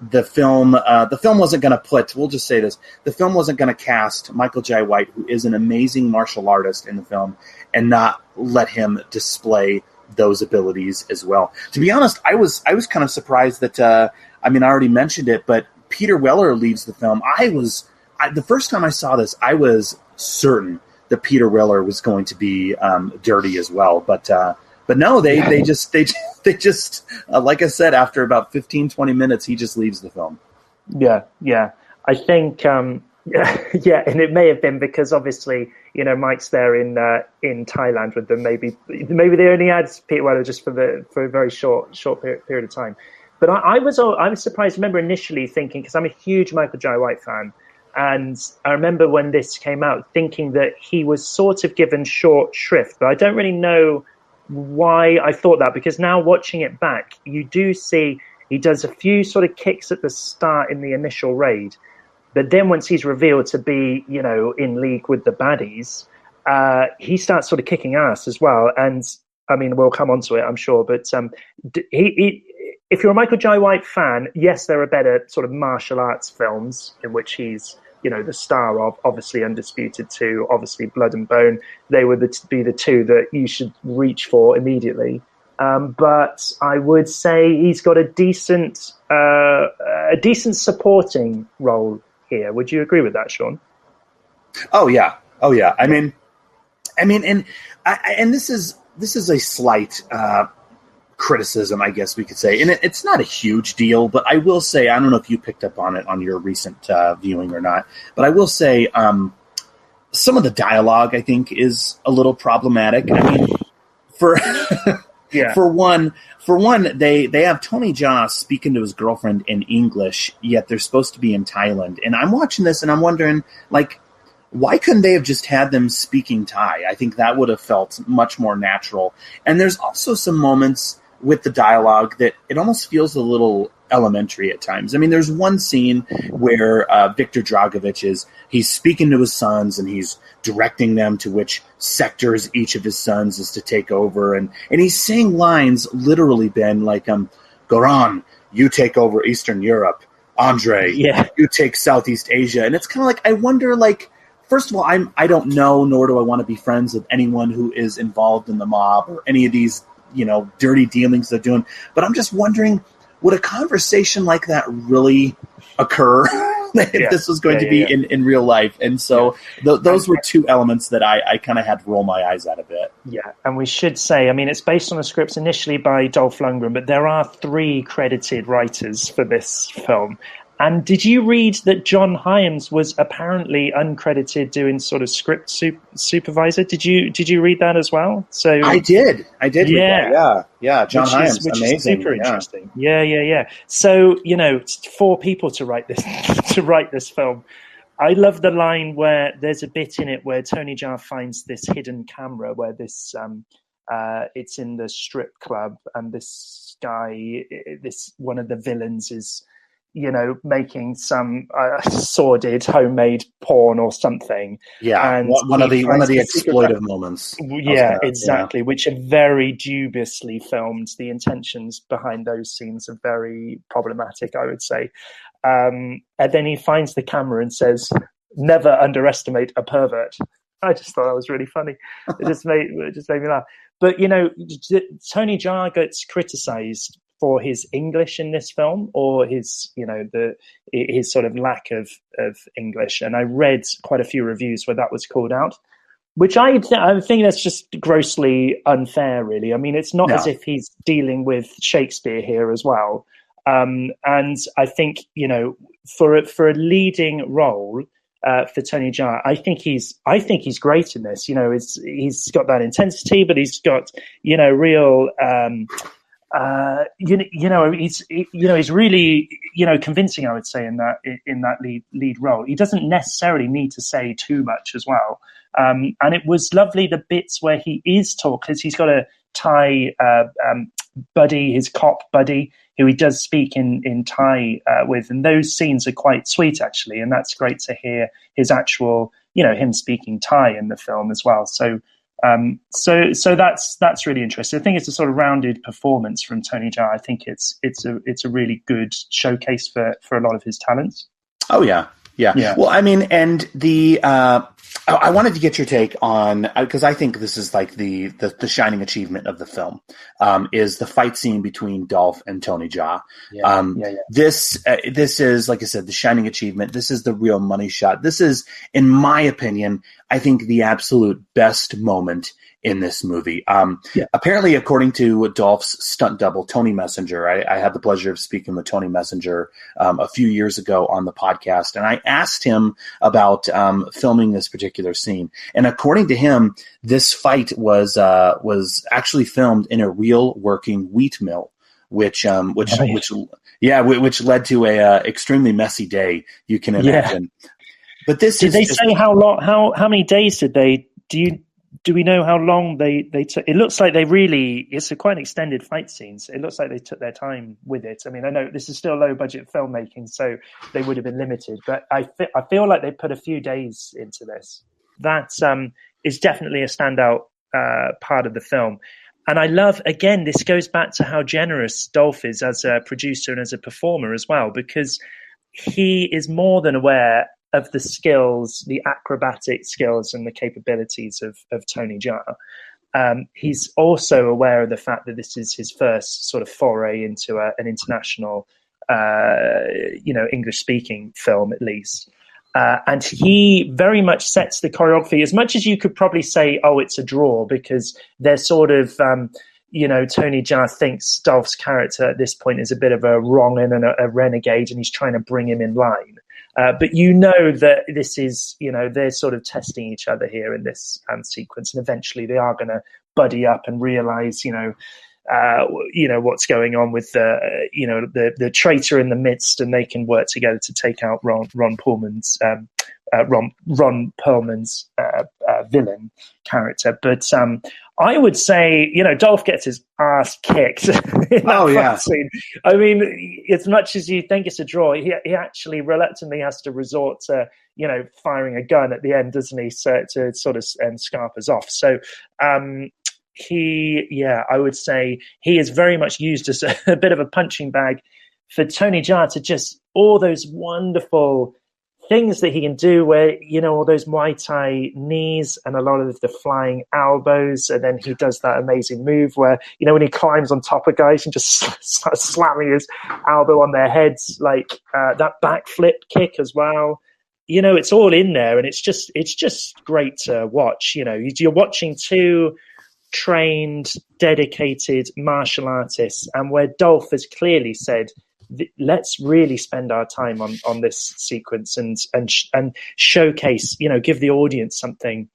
The film wasn't going to put, we'll just say this, the film wasn't going to cast Michael Jai White, who is an amazing martial artist in the film, and not let him display those abilities as well. To be honest, I was kind of surprised that, I already mentioned it, but Peter Weller leaves the film. The first time I saw this, I was certain that Peter Weller was going to be dirty as well, but no, they just like I said, after about 15, 20 minutes, he just leaves the film. Yeah. I think, and it may have been because obviously, Mike's there in Thailand with them. Maybe they only had Peter Weller just for a very short period of time. But I was surprised. I remember initially thinking, because I'm a huge Michael Jai White fan, and I remember when this came out thinking that he was sort of given short shrift, but I don't really know why I thought that, because now watching it back, you do see he does a few sort of kicks at the start in the initial raid, but then once he's revealed to be, in league with the baddies, he starts sort of kicking ass as well. And I mean, we'll come on to it, I'm sure, but if you're a Michael Jai White fan, yes, there are better sort of martial arts films in which he's the star of, obviously Undisputed 2, obviously Blood and Bone. They would be the two that you should reach for immediately. But I would say he's got a decent supporting role here. Would you agree with that, Sean? Oh yeah. I mean, and this is a slight criticism, I guess we could say, and it's not a huge deal, but I will say, I don't know if you picked up on it on your recent viewing or not, but I will say some of the dialogue I think is a little problematic. I mean, for one, they have Tony Jaa speaking to his girlfriend in English, yet they're supposed to be in Thailand, and I'm watching this and I'm wondering, like, why couldn't they have just had them speaking Thai? I think that would have felt much more natural. And there's also some moments with the dialogue that it almost feels a little elementary at times. I mean, there's one scene where Viktor Dragovich he's speaking to his sons and he's directing them to which sectors each of his sons is to take over. And he's saying lines literally, Ben, like, Goran, you take over Eastern Europe. Andre, you take Southeast Asia. And it's kind of like, I wonder, like, first of all, I don't know, nor do I want to be friends with anyone who is involved in the mob or any of these, dirty dealings they're doing. But I'm just wondering, would a conversation like that really occur if this was going to be in real life? And so those were two elements that I kind of had to roll my eyes at a bit. Yeah, and we should say, I mean, it's based on a script initially by Dolph Lundgren, but there are 3 credited writers for this film. And did you read that John Hyams was apparently uncredited doing sort of script supervisor? Did you read that as well? So I did. Read that. Yeah. John Hyams, amazing. Is super interesting. Yeah. So 4 people to write this film. I love the line where there's a bit in it where Tony Jaa finds this hidden camera where this it's in the strip club, and this guy, this one of the villains is, making some sordid homemade porn or something. Yeah, and one of the exploitive moments. Yeah, exactly. Yeah. Which are very dubiously filmed. The intentions behind those scenes are very problematic, I would say. And then he finds the camera and says, "Never underestimate a pervert." I just thought that was really funny. It just made me laugh. But Tony Jaa gets criticised for his English in this film, or his his sort of lack of English. And I read quite a few reviews where that was called out, which I think that's just grossly unfair, really. I mean, it's not as if he's dealing with Shakespeare here as well. And I think, for a leading role, for Tony Jaa. I think he's great in this. He's got that intensity, but he's got real. He's really convincing, I would say, in that lead role. He doesn't necessarily need to say too much as well. And it was lovely the bits where he is talking, because he's got a Thai buddy, his cop buddy, who he does speak in Thai with, and those scenes are quite sweet actually, and that's great to hear his actual, him speaking Thai in the film as well. So that's really interesting. I think it's a sort of rounded performance from Tony Jaa. I think it's a really good showcase for a lot of his talents. Oh yeah. Well, I mean, and I wanted to get your take on, because I think this is like the shining achievement of the film, is the fight scene between Dolph and Tony Jaa. This is, like I said, the shining achievement. This is the real money shot. This is, in my opinion, I think the absolute best moment in this movie. Apparently, according to Dolph's stunt double, Tony Messenger, I had the pleasure of speaking with Tony Messenger a few years ago on the podcast, and I asked him about filming this particular scene. And according to him, this fight was actually filmed in a real working wheat mill, which led to a extremely messy day, you can imagine. But did they say how many days did they do we know how long they took? It looks like it's quite an extended fight scene. So it looks like they took their time with it. I mean, I know this is still low budget filmmaking, so they would have been limited, but I feel like they put a few days into this. That is definitely a standout part of the film. And I love, again, this goes back to how generous Dolph is as a producer and as a performer as well, because he is more than aware of the skills, the acrobatic skills and the capabilities of Tony Jaa. He's also aware of the fact that this is his first sort of foray into an international, English-speaking film, at least. And he very much sets the choreography, as much as you could probably say, oh, it's a draw, because they're sort of, Tony Jaa thinks Dolph's character at this point is a bit of a wrong and a renegade, and he's trying to bring him in line. But that this is, they're sort of testing each other here in this sequence, and eventually they are going to buddy up and realize, what's going on with the traitor in the midst, and they can work together to take out Ron Perlman's villain character. But I would say, Dolph gets his ass kicked in that fight scene. I mean, as much as you think it's a draw, he actually reluctantly has to resort to, firing a gun at the end, doesn't he? So to sort of scarp us off. So I would say he is very much used as a bit of a punching bag for Tony Jaa to just all those wonderful things that he can do, where all those Muay Thai knees and a lot of the flying elbows, and then he does that amazing move where when he climbs on top of guys and just starts slamming his elbow on their heads, like that backflip kick as well. It's all in there, and it's just great to watch. You're watching two trained, dedicated martial artists, and where Dolph has clearly said, let's really spend our time on this sequence and showcase, give the audience something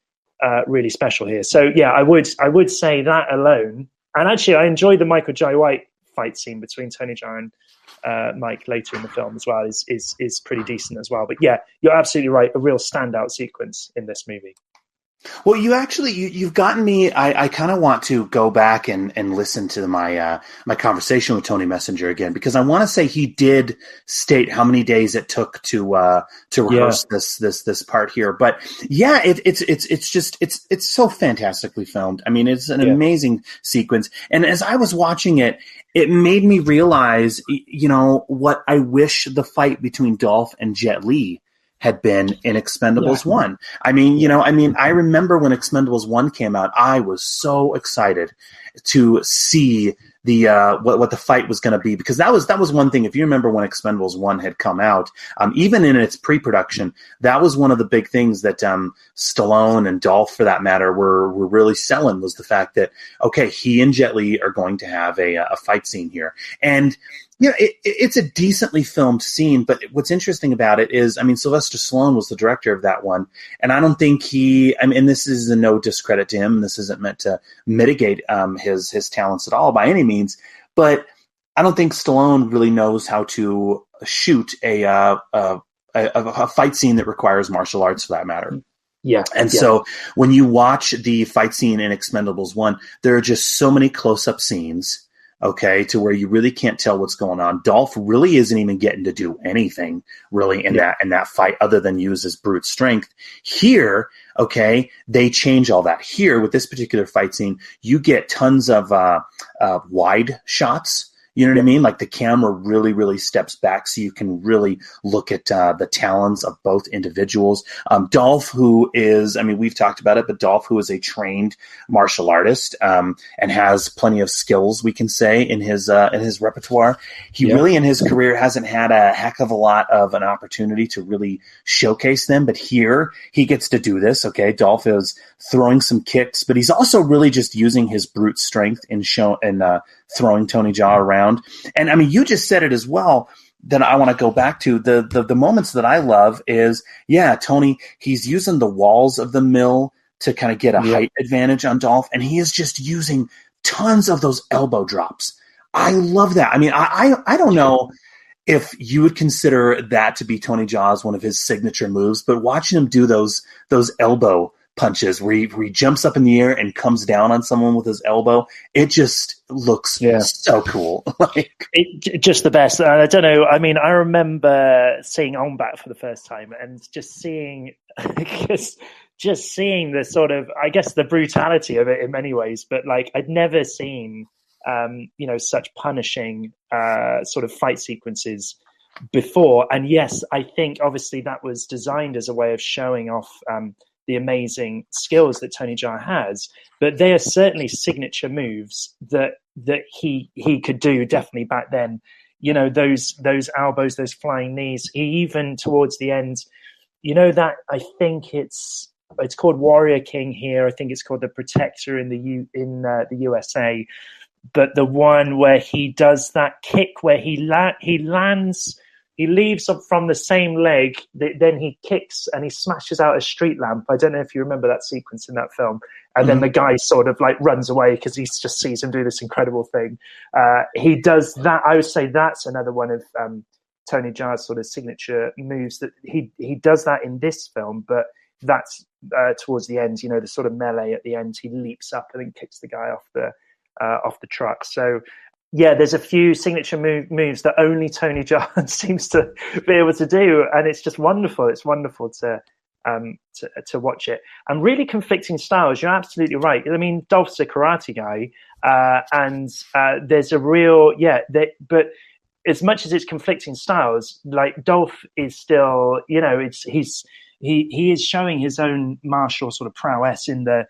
really special here. So I would say that alone. And actually, I enjoyed the Michael Jai White fight scene between Tony Jaa and Mike later in the film as well. Is pretty decent as well. But you're absolutely right. A real standout sequence in this movie. Well, you've gotten me. I kind of want to go back and listen to my conversation with Tony Messenger again, because I want to say he did state how many days it took to rehearse this part here. But it's so fantastically filmed. I mean, it's an amazing sequence. And as I was watching it, it made me realize, what I wish the fight between Dolph and Jet Li had been in Expendables 1. I remember when Expendables 1 came out, I was so excited to see the what the fight was going to be, because that was one thing. If you remember when Expendables 1 had come out, even in its pre-production, that was one of the big things that Stallone and Dolph, for that matter, were really selling, was the fact that, okay, he and Jet Li are going to have a fight scene here. And it's a decently filmed scene, but what's interesting about it is, I mean, Sylvester Stallone was the director of that one, and I don't think and this is a no discredit to him. This isn't meant to mitigate his talents at all by any means, but I don't think Stallone really knows how to shoot a fight scene that requires martial arts, for that matter. Yeah. And so when you watch the fight scene in Expendables 1, there are just so many close-up scenes, okay, to where you really can't tell what's going on. Dolph really isn't even getting to do anything really in that fight other than use his brute strength. Here, okay, they change all that. Here, with this particular fight scene, you get tons of wide shots. You know what I mean? Like the camera really, really steps back so you can really look at the talons of both individuals. Dolph, who is, I mean, we've talked about it, but Dolph, who is a trained martial artist and has plenty of skills, we can say, in his repertoire. He really, in his career, hasn't had a heck of a lot of an opportunity to really showcase them. But here, he gets to do this. Okay, Dolph is throwing some kicks, but he's also really just using his brute strength in throwing Tony Jaa around. And I mean, you just said it as well, that I want to go back to. The moments that I love is, Tony, he's using the walls of the mill to kind of get a height advantage on Dolph, and he is just using tons of those elbow drops. I love that. I mean, I don't know if you would consider that to be Tony Jaa's one of his signature moves, but watching him do those elbow punches where he jumps up in the air and comes down on someone with his elbow, it just looks so cool. Just the best. I don't know. I mean, I remember seeing On Bat for the first time and just seeing the sort of, I guess, the brutality of it in many ways. But like, I'd never seen, such punishing sort of fight sequences before. And yes, I think obviously that was designed as a way of showing off the amazing skills that Tony Jaa has, but they are certainly signature moves that he could do definitely back then. You know, those elbows, those flying knees. He even towards the end, that I think it's called Warrior King here. I think it's called the Protector in the USA. But the one where he does that kick where he lands. He leaves up from the same leg, then he kicks and he smashes out a street lamp. I don't know if you remember that sequence in that film. And then the guy sort of like runs away because he just sees him do this incredible thing. He does that. I would say that's another one of Tony Jaa's sort of signature moves, that he does that in this film, but that's towards the end, the sort of melee at the end. He leaps up and then kicks the guy off the truck. So, yeah, there's a few signature moves that only Tony Jaa seems to be able to do, and it's just wonderful. It's wonderful to watch it. And really conflicting styles. You're absolutely right. I mean, Dolph's a karate guy, and there's a real but as much as it's conflicting styles, like Dolph is still, he is showing his own martial sort of prowess in the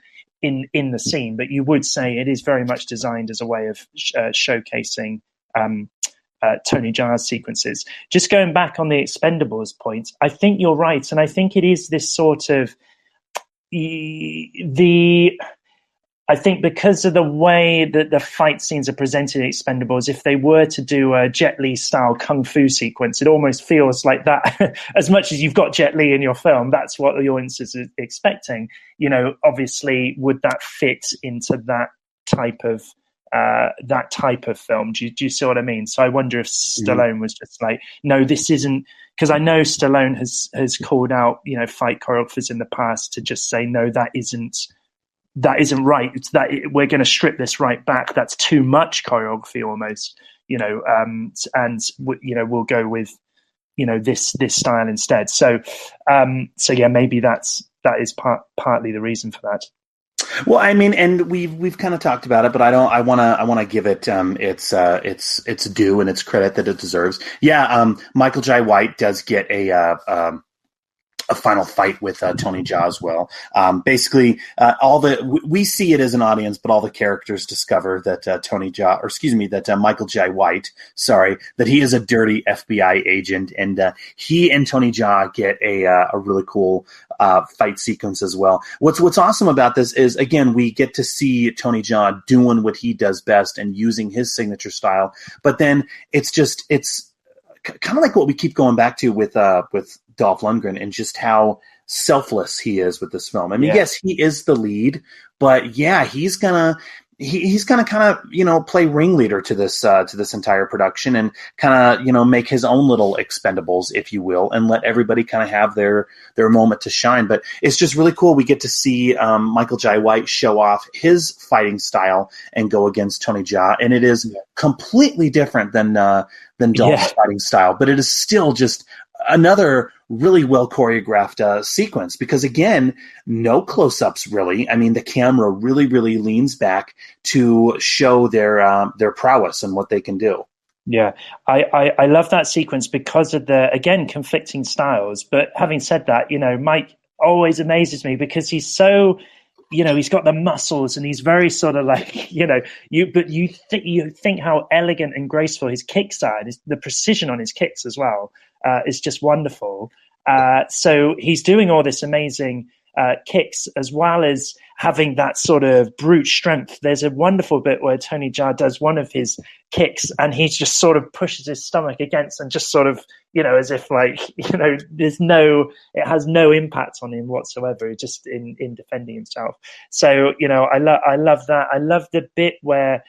scene, but you would say it is very much designed as a way of showcasing Tony Jaa's sequences. Just going back on the Expendables point, I think you're right, and I think it is this sort of I think because of the way that the fight scenes are presented in Expendables, if they were to do a Jet Li style kung fu sequence, it almost feels like that. As much as you've got Jet Li in your film, that's what the audience is expecting. Obviously, would that fit into that type of film? Do you see what I mean? So I wonder if Stallone was just like, no, this isn't, because I know Stallone has called out, fight choreographers in the past to just say, no, that isn't right. It's that we're going to strip this right back. That's too much choreography almost, and we'll go with, this style instead. So yeah, maybe that is partly the reason for that. Well, I mean, and we've kind of talked about it, but I want to give it its due and its credit that it deserves. Yeah, Michael Jai White does get a a final fight with Tony Jaa as well. Basically, we see it as an audience, but all the characters discover that Michael Jai White, that he is a dirty FBI agent, and he and Tony Jaa get a really cool fight sequence as well. What's awesome about this is, again, we get to see Tony Jaa doing what he does best and using his signature style, but then it's kind of like what we keep going back to with Dolph Lundgren and just how selfless he is with this film. I mean, yes, he is the lead, but yeah, he's gonna kind of play ringleader to this entire production and kind of make his own little Expendables, if you will, and let everybody kind of have their moment to shine. But it's just really cool. We get to see Michael Jai White show off his fighting style and go against Tony Jaa, and it is completely different than Dolph's fighting style, but it is still just another really well choreographed sequence, because again, no close-ups really. I mean, the camera really, really leans back to show their prowess and what they can do. Yeah, I love that sequence because of the, again, conflicting styles. But having said that, Mike always amazes me because he's so, he's got the muscles and he's very sort of like, you think how elegant and graceful his kicks are, and the precision on his kicks as well is just wonderful. So he's doing all this amazing kicks as well as having that sort of brute strength. There's a wonderful bit where Tony Jaa does one of his kicks and he just sort of pushes his stomach against and just sort of, as if like, it has no impact on him whatsoever, just in defending himself. So, I love that. I love the bit where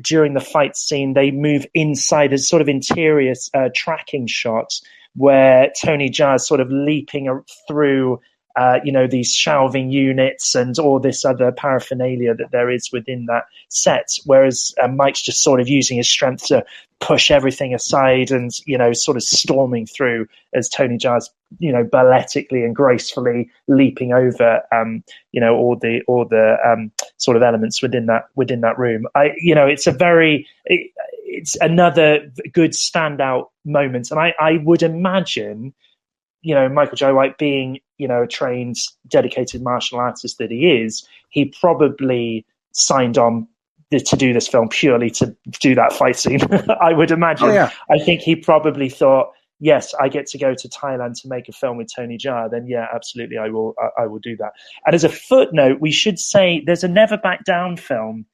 during the fight scene, they move inside a sort of interior tracking shots where Tony Jaa is sort of leaping through these shelving units and all this other paraphernalia that there is within that set, whereas Mike's just sort of using his strength to push everything aside and, sort of storming through as Tony Jaa's, balletically and gracefully leaping over, all the sort of elements within that room. It's another good standout moment. And I would imagine, Michael Jai White being, a trained, dedicated martial artist that he is, he probably signed on to do this film purely to do that fight scene. I would imagine. Oh, yeah. I think he probably thought, yes, I get to go to Thailand to make a film with Tony Jaa, then yeah, absolutely, I will do that. And as a footnote, we should say there's a Never Back Down film.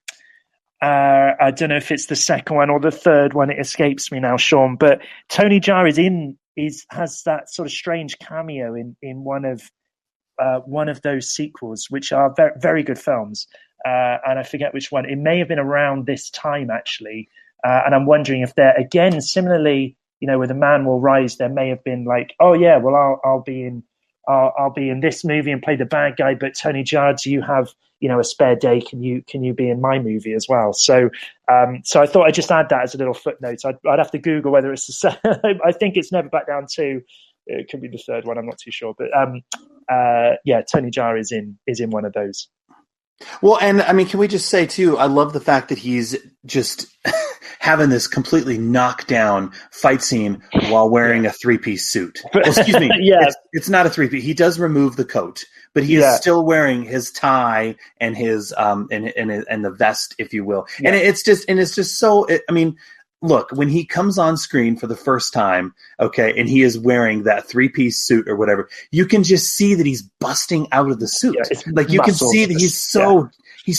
I don't know if it's the second one or the third one. It escapes me now, Sean. But Tony Jaa has that sort of strange cameo in one of those sequels, which are very, very good films. And I forget which one. It may have been around this time actually. And I'm wondering if they're again similarly, with A Man Will Rise, there may have been like, oh yeah, well I'll be in this movie and play the bad guy, but Tony Jaa, do you have a spare day? Can you be in my movie as well? So I thought I'd just add that as a little footnote. I'd have to Google whether it's the I think it's Never Back Down 2. It could be the third one. I'm not too sure, but Tony Jaa is in one of those. Well, and I mean, can we just say too? I love the fact that he's just having this completely knockdown fight scene while wearing a 3-piece suit. Well, excuse me. Yeah, it's not a 3-piece. He does remove the coat, but he is still wearing his tie and his and the vest, if you will. Yeah. And it's just so. I mean, look, when he comes on screen for the first time, okay, and he is wearing that 3-piece suit or whatever, you can just see that he's busting out of the suit. Yeah, like you can see that he's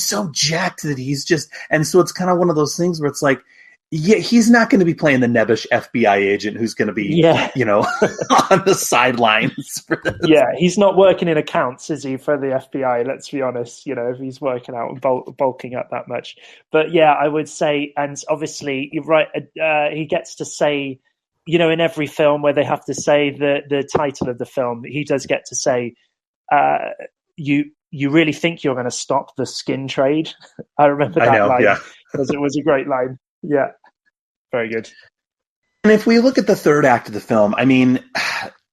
so jacked that he's just, and so it's kind of one of those things where it's like, yeah, he's not going to be playing the nebbish FBI agent who's going to be, on the sidelines for this. Yeah, he's not working in accounts, is he, for the FBI? Let's be honest, if he's working out and bulking up that much. But yeah, I would say, and obviously, you're right, he gets to say, in every film where they have to say the title of the film, he does get to say, you really think you're going to stop the skin trade? I remember that line because it was a great line. Yeah, very good. And if we look at the third act of the film, I mean,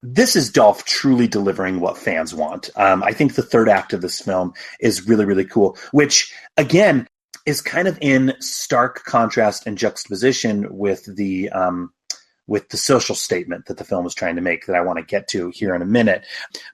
this is Dolph truly delivering what fans want. I think the third act of this film is really, really cool, which, again, is kind of in stark contrast and juxtaposition with the with the social statement that the film is trying to make that I want to get to here in a minute.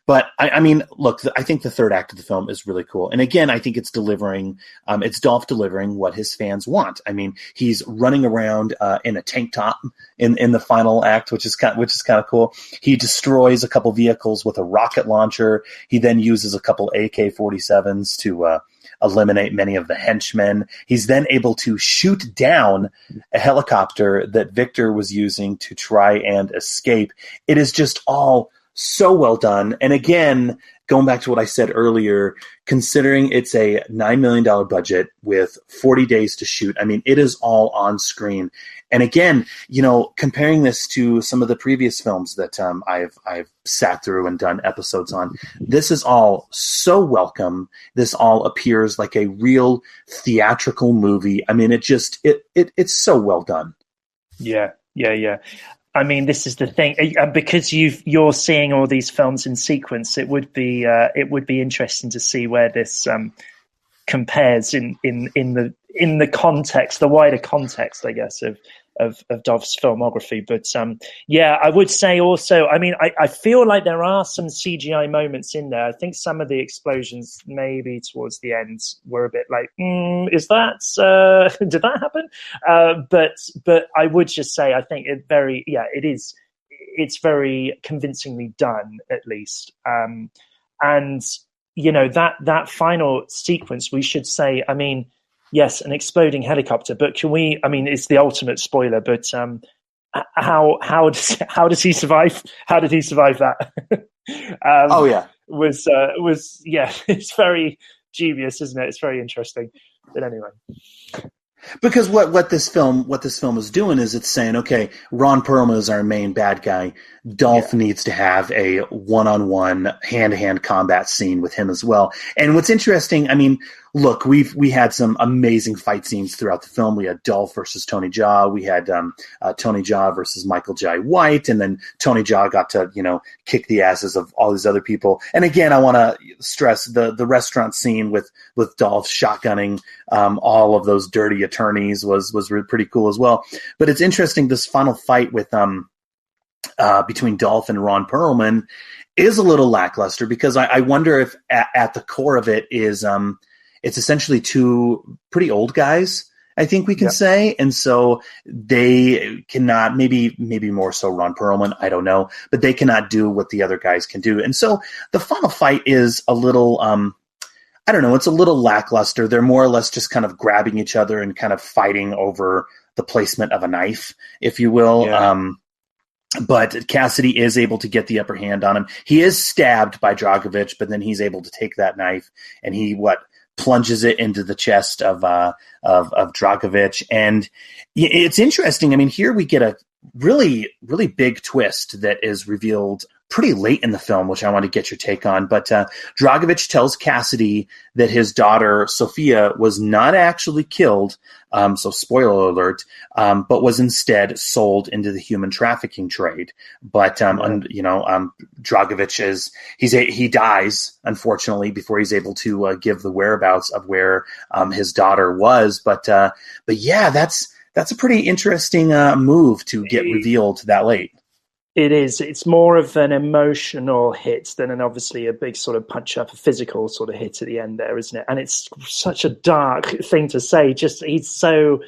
But I mean, look, I think the third act of the film is really cool. And again, I think it's delivering, it's Dolph delivering what his fans want. I mean, he's running around in a tank top in the final act, which is kind of cool. He destroys a couple vehicles with a rocket launcher. He then uses a couple AK-47s to eliminate many of the henchmen. He's then able to shoot down a helicopter that Victor was using to try and escape. It is just all so well done. And again, going back to what I said earlier, considering it's a $9 million budget with 40 days to shoot, I mean, it is all on screen. And again, you know, comparing this to some of the previous films that I've sat through and done episodes on, this is all so welcome. This all appears like a real theatrical movie. I mean, it's so well done. Yeah. I mean, this is the thing, because you're seeing all these films in sequence. It would be interesting to see where this compares in the context, the wider context, I guess, of Dolph's filmography. But yeah, I would say also, I mean, I feel like there are some CGI moments in there. I think some of the explosions maybe towards the end were a bit like, is that, did that happen? But I would just say, I think it's very convincingly done, at least. And, you know, that final sequence, we should say, I mean, yes, an exploding helicopter, but can we? I mean, it's the ultimate spoiler. But how does he survive? How did he survive that? Oh yeah, was yeah. It's very dubious, isn't it? It's very interesting. But anyway, because what this film is doing is it's saying, okay, Ron Perlman is our main bad guy. Dolph needs to have a one-on-one, hand-to-hand combat scene with him as well. And what's interesting, I mean, look, we had some amazing fight scenes throughout the film. We had Dolph versus Tony Jaa. We had Tony Jaa versus Michael Jai White, and then Tony Jaa got to, you know, kick the asses of all these other people. And again, I want to stress the restaurant scene with Dolph shotgunning all of those dirty attorneys was pretty cool as well. But it's interesting, this final fight with between Dolph and Ron Perlman is a little lackluster, because I wonder if at the core of it is it's essentially two pretty old guys, I think we can say. And so they cannot, maybe more so Ron Perlman, I don't know, but they cannot do what the other guys can do. And so the final fight is a little, I don't know, it's a little lackluster. They're more or less just kind of grabbing each other and kind of fighting over the placement of a knife, if you will. Yeah. But Cassidy is able to get the upper hand on him. He is stabbed by Dragovich, but then he's able to take that knife and he plunges it into the chest of Dragovich. And it's interesting. I mean, here we get a really, really big twist that is revealed pretty late in the film, which I want to get your take on. But Dragovich tells Cassidy that his daughter, Sophia, was not actually killed, so spoiler alert, but was instead sold into the human trafficking trade. But, Dragovich he dies, unfortunately, before he's able to give the whereabouts of where his daughter was. But yeah, that's a pretty interesting move to get revealed that late. It is. It's more of an emotional hit than obviously a big sort of punch up, a physical sort of hit at the end there, isn't it? And it's such a dark thing to say. Just he's so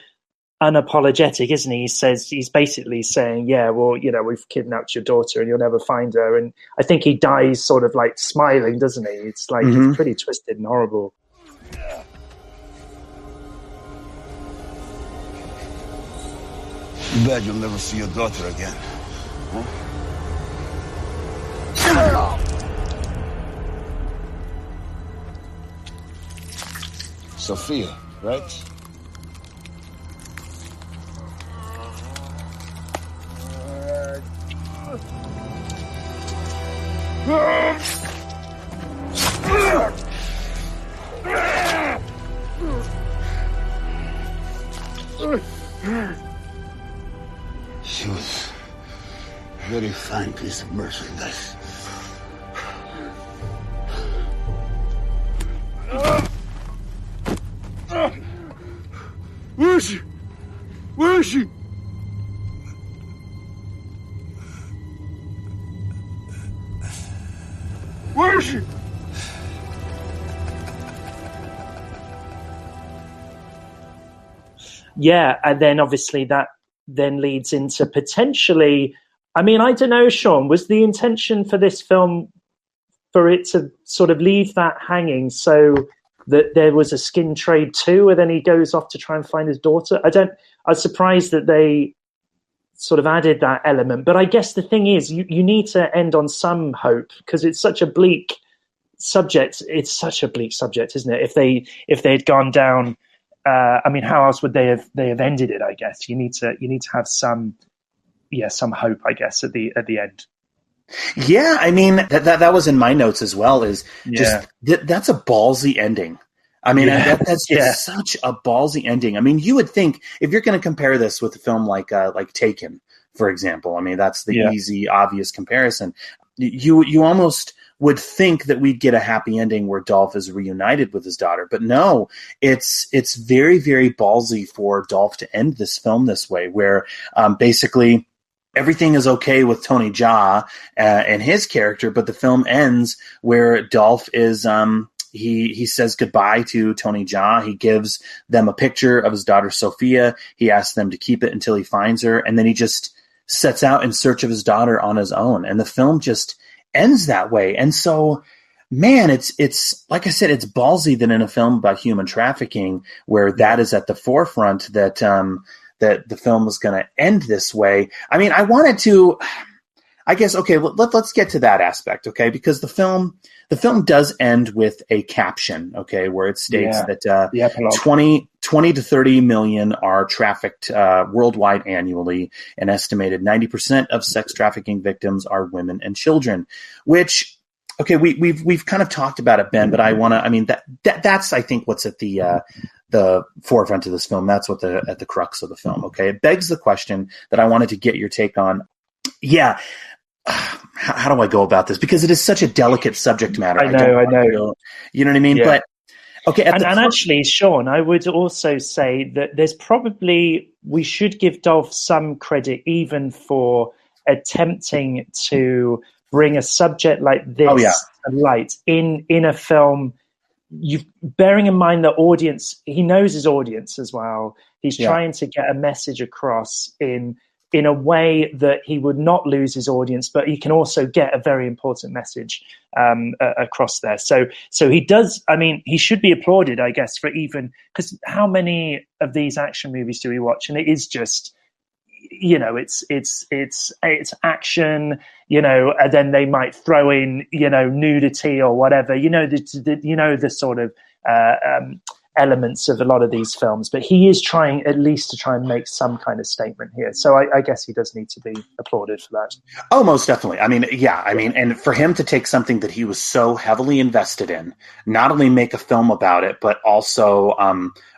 unapologetic, isn't he? He's basically saying, yeah, well, you know, we've kidnapped your daughter and you'll never find her. And I think he dies sort of like smiling, doesn't he? It's like It's pretty twisted and horrible. You bet you'll never see your daughter again. Huh? Sophia, right? She was a very fine piece of merchandise. Where is she? Where is she? Where is she? Yeah, and then obviously that then leads into potentially, I mean, I don't know, Sean, was the intention for this film for it to sort of leave that hanging so that there was a skin trade too, and then he goes off to try and find his daughter? I was surprised that they sort of added that element, but I guess the thing is you need to end on some hope, because it's such a bleak subject. It's such a bleak subject, isn't it? If they had gone down, I mean, how else would they have ended it? I guess you need to have some hope, I guess, at the end. Yeah, I mean that was in my notes as well. Is just that's a ballsy ending. I mean, that's such a ballsy ending. I mean, you would think if you're going to compare this with a film like Taken, for example. I mean, that's the easy, obvious comparison. You almost would think that we'd get a happy ending where Dolph is reunited with his daughter. But no, it's very, very ballsy for Dolph to end this film this way, where basically everything is okay with Tony Jaa and his character, but the film ends where Dolph is he says goodbye to Tony Jaa. He gives them a picture of his daughter Sophia. He asks them to keep it until he finds her, and then he just sets out in search of his daughter on his own. And the film just ends that way. And so, man, it's like I said, it's ballsy that in a film about human trafficking, where that is at the forefront, that that the film was going to end this way. I mean, I wanted to, I guess, okay, let's get to that aspect, okay, because the film does end with a caption, okay, where it states that 20 to 30 million are trafficked worldwide annually. An estimated 90% of sex trafficking victims are women and children, which, okay, we've kind of talked about it, Ben, but that's I think what's at the forefront of this film. That's what at the crux of the film. Okay, it begs the question that I wanted to get your take on. Yeah, how do I go about this? Because it is such a delicate subject matter. I know. You know what I mean? Yeah. But okay, and actually, Sean, I would also say that there's probably, we should give Dolph some credit even for attempting to bring a subject like this to light in a film. Bearing in mind the audience, he knows his audience as well. He's trying to get a message across in a way that he would not lose his audience, but he can also get a very important message across there. So he does. I mean, he should be applauded, I guess, for even, because how many of these action movies do we watch? And it is just, you know, it's action, you know, and then they might throw in, you know, nudity or whatever, the sort of elements of a lot of these films, but he is trying at least to try and make some kind of statement here. So I guess he does need to be applauded for that. Oh, most definitely. I mean, and for him to take something that he was so heavily invested in, not only make a film about it, but also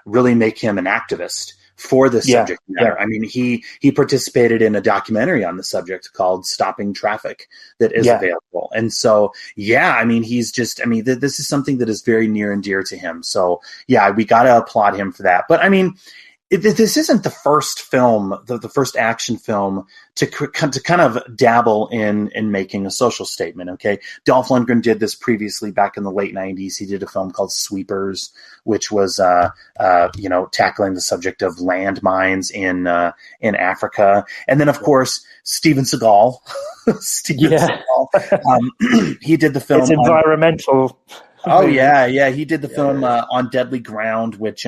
really make him an activist for this subject matter. I mean, he participated in a documentary on the subject called Stopping Traffic that is available. And so, I mean, he's just, I mean, this is something that is very near and dear to him. So, we got to applaud him for that. But I mean, this isn't the first film, the first action film to kind of dabble in making a social statement. Okay, Dolph Lundgren did this previously back in the late '90s. He did a film called Sweepers, which was tackling the subject of landmines in Africa. And then, of course, Steven Seagal. He did the film. It's environmental. He did the film On Deadly Ground, which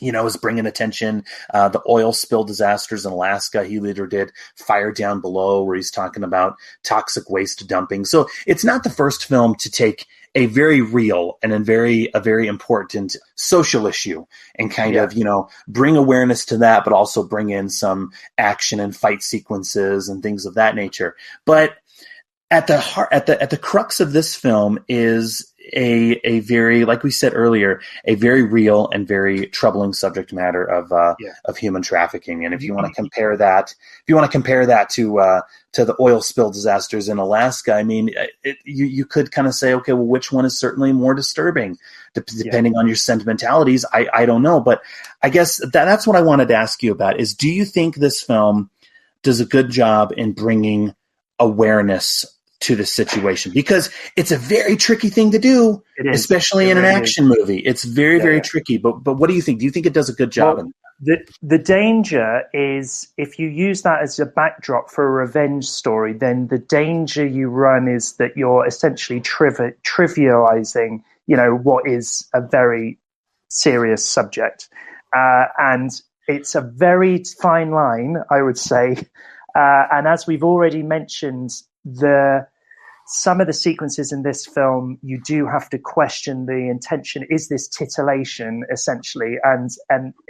is bringing attention. The oil spill disasters in Alaska. He later did Fire Down Below, where he's talking about toxic waste dumping. So it's not the first film to take a very real and a very important social issue and kind of, bring awareness to that, but also bring in some action and fight sequences and things of that nature. But at the heart, at the crux of this film is a very, like we said earlier, a very real and very troubling subject matter of human trafficking. And if you want to compare that, to the oil spill disasters in Alaska, I mean, you could kind of say, okay, well, which one is certainly more disturbing, depending on your sentimentalities. I don't know, but I guess that's what I wanted to ask you about. Is, do you think this film does a good job in bringing awareness to the situation, because it's a very tricky thing to do, especially in an action movie. It's very, very tricky. But what do you think? Do you think it does a good job? The danger is, if you use that as a backdrop for a revenge story, then the danger you run is that you're essentially trivializing, what is a very serious subject. And it's a very fine line, I would say. And as we've already mentioned, some of the sequences in this film, you do have to question the intention. Is this titillation, essentially, and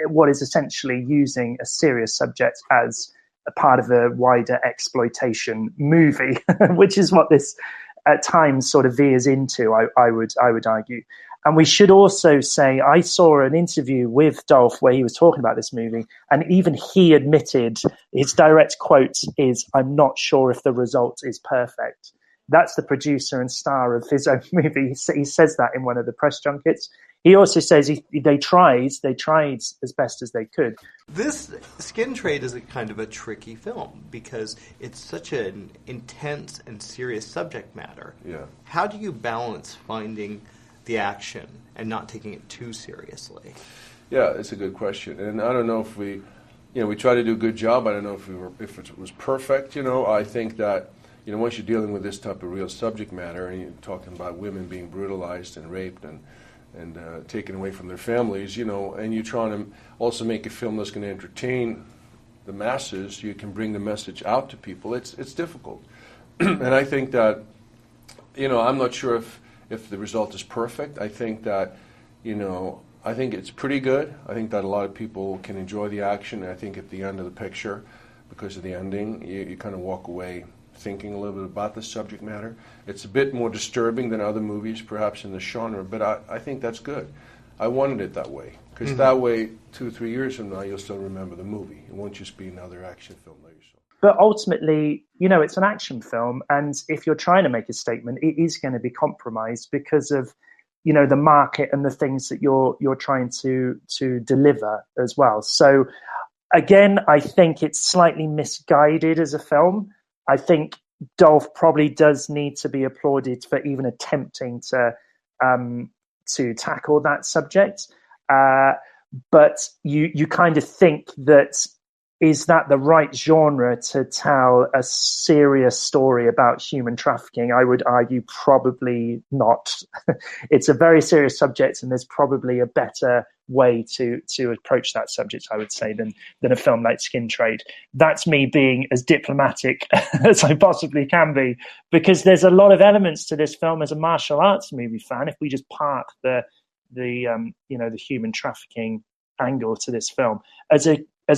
what is essentially using a serious subject as a part of a wider exploitation movie, which is what this at times sort of veers into, I would argue. And we should also say, I saw an interview with Dolph where he was talking about this movie, and even he admitted, his direct quote is, "I'm not sure if the result is perfect." That's the producer and star of his own movie. He says that in one of the press junkets. He also says they tried as best as they could. This Skin Trade is a kind of a tricky film because it's such an intense and serious subject matter. Yeah. How do you balance finding the action and not taking it too seriously? Yeah, it's a good question. And I don't know if we try to do a good job. I don't know if it was perfect. I think that, once you're dealing with this type of real subject matter, and you're talking about women being brutalized and raped and taken away from their families, and you're trying to also make a film that's going to entertain the masses, you can bring the message out to people. It's difficult. And I think that, I'm not sure if the result is perfect. I think that, I think it's pretty good. I think that a lot of people can enjoy the action. And I think at the end of the picture, because of the ending, you kind of walk away thinking a little bit about the subject matter. It's a bit more disturbing than other movies, perhaps, in the genre, but I think that's good. I wanted it that way, because that way, 2 or 3 years from now, you'll still remember the movie. It won't just be another action film that you saw. But ultimately, it's an action film, and if you're trying to make a statement, it is going to be compromised because of, the market and the things that you're trying to deliver as well. So, again, I think it's slightly misguided as a film. I think Dolph probably does need to be applauded for even attempting to tackle that subject. But you kind of think that, is that the right genre to tell a serious story about human trafficking? I would argue probably not. It's a very serious subject, and there's probably a better way to approach that subject, I would say, than a film like Skin Trade. That's me being as diplomatic as I possibly can be, because there's a lot of elements to this film as a martial arts movie fan. If we just park the human trafficking angle to this film, as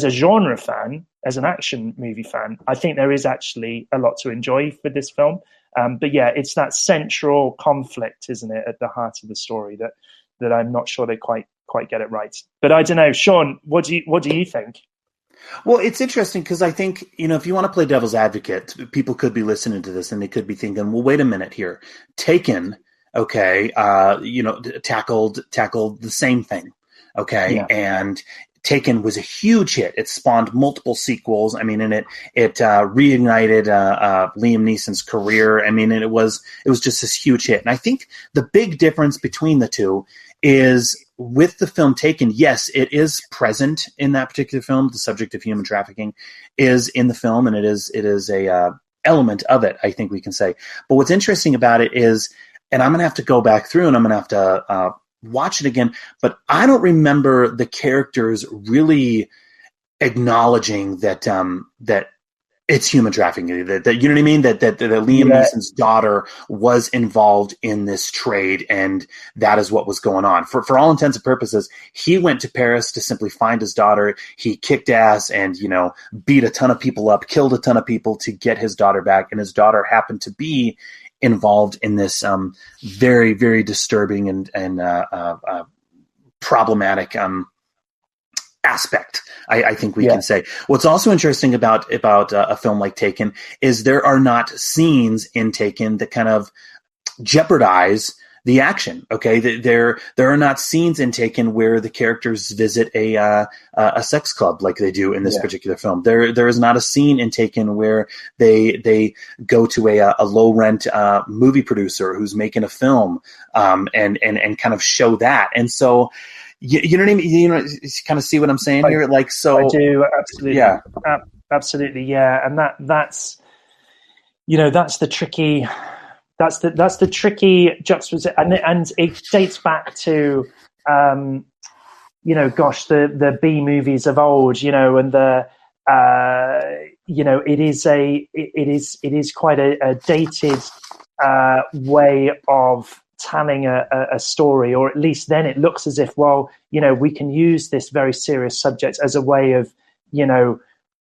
a genre fan, as an action movie fan, I think there is actually a lot to enjoy for this film. But yeah, it's that central conflict, isn't it, at the heart of the story that I'm not sure they quite get it right. But I don't know, Sean, what do you think? Well, it's interesting because I think, if you want to play devil's advocate, people could be listening to this and they could be thinking, well, wait a minute here. Taken, okay, tackled the same thing, okay, yeah. And Taken was a huge hit. It spawned multiple sequels. I mean, and it reignited Liam Neeson's career. I mean, and it was just this huge hit. And I think the big difference between the two is, with the film Taken, yes, it is present in that particular film. The subject of human trafficking is in the film, and it is a element of it, I think we can say. But what's interesting about it is, and I'm going to have to go back through and I'm going to have to watch it again, but I don't remember the characters really acknowledging that it's human trafficking. That you know what I mean? That Liam Neeson's daughter was involved in this trade, and that is what was going on. For all intents and purposes, he went to Paris to simply find his daughter. He kicked ass and beat a ton of people up, killed a ton of people to get his daughter back, and his daughter happened to be involved in this very, very disturbing and problematic aspect, I think we can say. What's also interesting about a film like Taken is there are not scenes in Taken that kind of jeopardize the action. Okay, there are not scenes taken where the characters visit a sex club like they do in this particular film. There is not a scene taken where they go to a low rent movie producer who's making a film and kind of show that. And so you know what I mean? You kind of see what I'm saying here. Like, so I do, absolutely. Yeah, absolutely, yeah. And that's the tricky. That's the tricky juxtaposition, and it dates back to, the B movies of old, and the, it is quite a dated way of telling a story, or at least then it looks as if, we can use this very serious subject as a way of,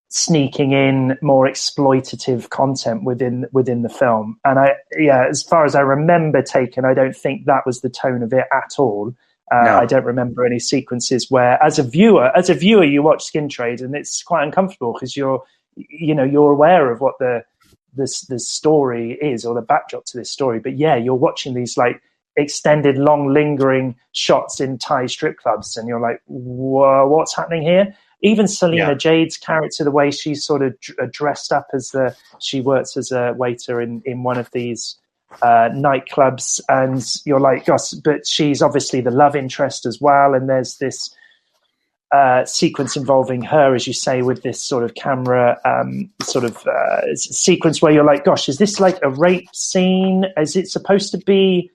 sneaking in more exploitative content within the film. And as far as I remember taken, I don't think that was the tone of it at all. No. I don't remember any sequences where, as a viewer, you watch Skin Trade and it's quite uncomfortable because you're aware of what the story is, or the backdrop to this story. But you're watching these like extended, long, lingering shots in Thai strip clubs, and you're like, whoa, what's happening here? Even Selena Jade's character, the way she's sort of dressed up she works as a waiter in one of these nightclubs, and you're like, gosh, but she's obviously the love interest as well. And there's this sequence involving her, as you say, with this sort of camera sequence where you're like, gosh, is this like a rape scene? Is this supposed to be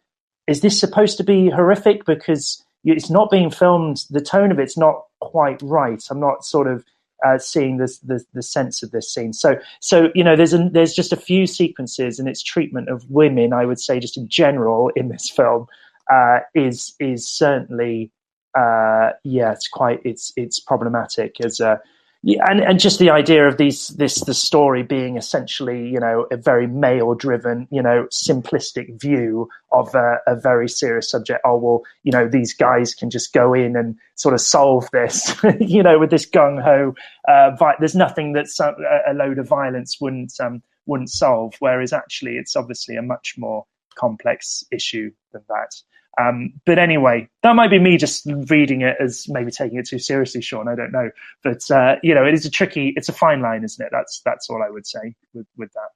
horrific? Because it's not being filmed. The tone of it's not quite right. I'm not sort of seeing the sense of this scene. So there's just a few sequences, and its treatment of women, I would say, just in general in this film, is certainly it's problematic as and just the idea of the story being essentially, a very male-driven, simplistic view of a very serious subject. Oh, well, these guys can just go in and sort of solve this, with this gung-ho. There's nothing that a load of violence wouldn't solve, whereas actually it's obviously a much more complex issue than that. But anyway, that might be me just reading it as maybe taking it too seriously, Sean. I don't know, but it's a fine line, isn't it? That's all I would say with that.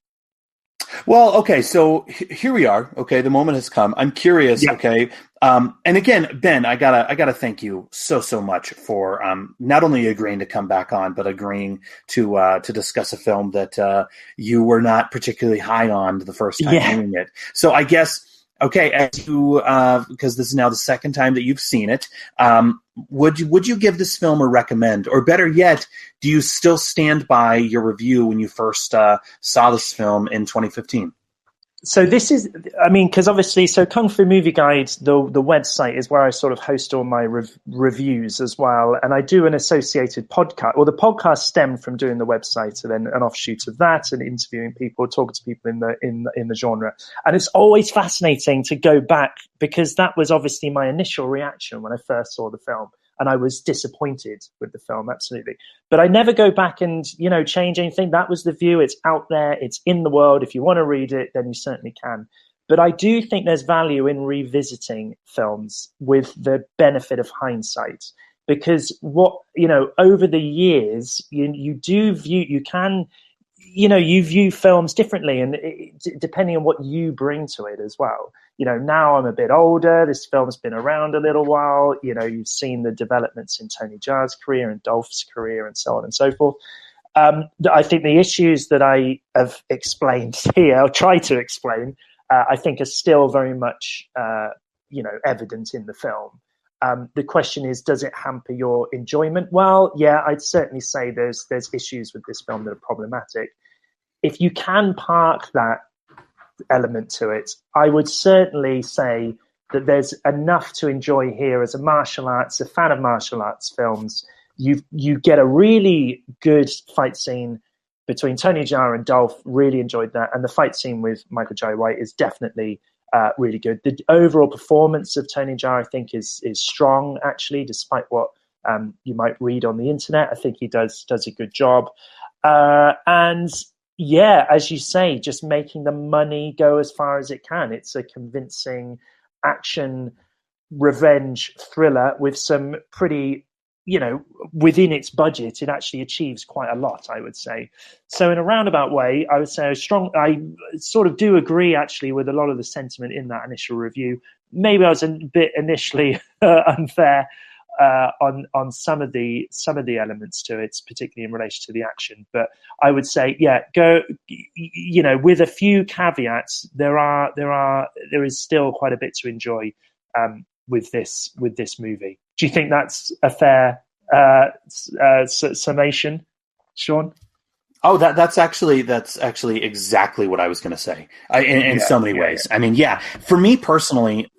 Well, okay, so here we are. Okay, the moment has come. I'm curious. Yeah. Okay, and again, Ben, I gotta thank you so much for not only agreeing to come back on, but agreeing to discuss a film that you were not particularly high on the first time doing it. So I guess. Okay, as you because this is now the second time that you've seen it, would you give this film a recommend, or better yet, do you still stand by your review when you first saw this film in 2015? So this is, because obviously, Kung Fu Movie Guide, the website is where I sort of host all my reviews as well. And I do an associated podcast. Well, the podcast stemmed from doing the website, and then an offshoot of that, and interviewing people, talking to people in the genre. And it's always fascinating to go back, because that was obviously my initial reaction when I first saw the film. And I was disappointed with the film, absolutely. But I never go back and, change anything. That was the view. It's out there. It's in the world. If you want to read it, then you certainly can. But I do think there's value in revisiting films with the benefit of hindsight. Because over the years, you view films differently, and depending on what you bring to it as well. Now I'm a bit older. This film's been around a little while. You've seen the developments in Tony Jaa's career and Dolph's career and so on and so forth. I think the issues that I have explained here, or tried to explain, I think are still very much, evident in the film. The question is, does it hamper your enjoyment? Well, yeah, I'd certainly say there's issues with this film that are problematic. If you can park that element to it, I would certainly say that there's enough to enjoy here as a fan of martial arts films. You get a really good fight scene between Tony Jaa and Dolph. Really enjoyed that, and the fight scene with Michael Jai White is definitely really good. The overall performance of Tony Jaa, I think, is strong, actually, despite what you might read on the internet. I think he does a good job, and yeah, as you say, just making the money go as far as it can. It's a convincing action revenge thriller with some pretty, within its budget, it actually achieves quite a lot, I would say. So in a roundabout way, I would say I sort of do agree actually with a lot of the sentiment in that initial review. Maybe I was a bit initially unfair on some of the elements to it, particularly in relation to the action. But I would say, go. With a few caveats, there is still quite a bit to enjoy with this movie. Do you think that's a fair summation, Sean? Oh, that's actually exactly what I was going to say. In so many ways. I mean, for me personally,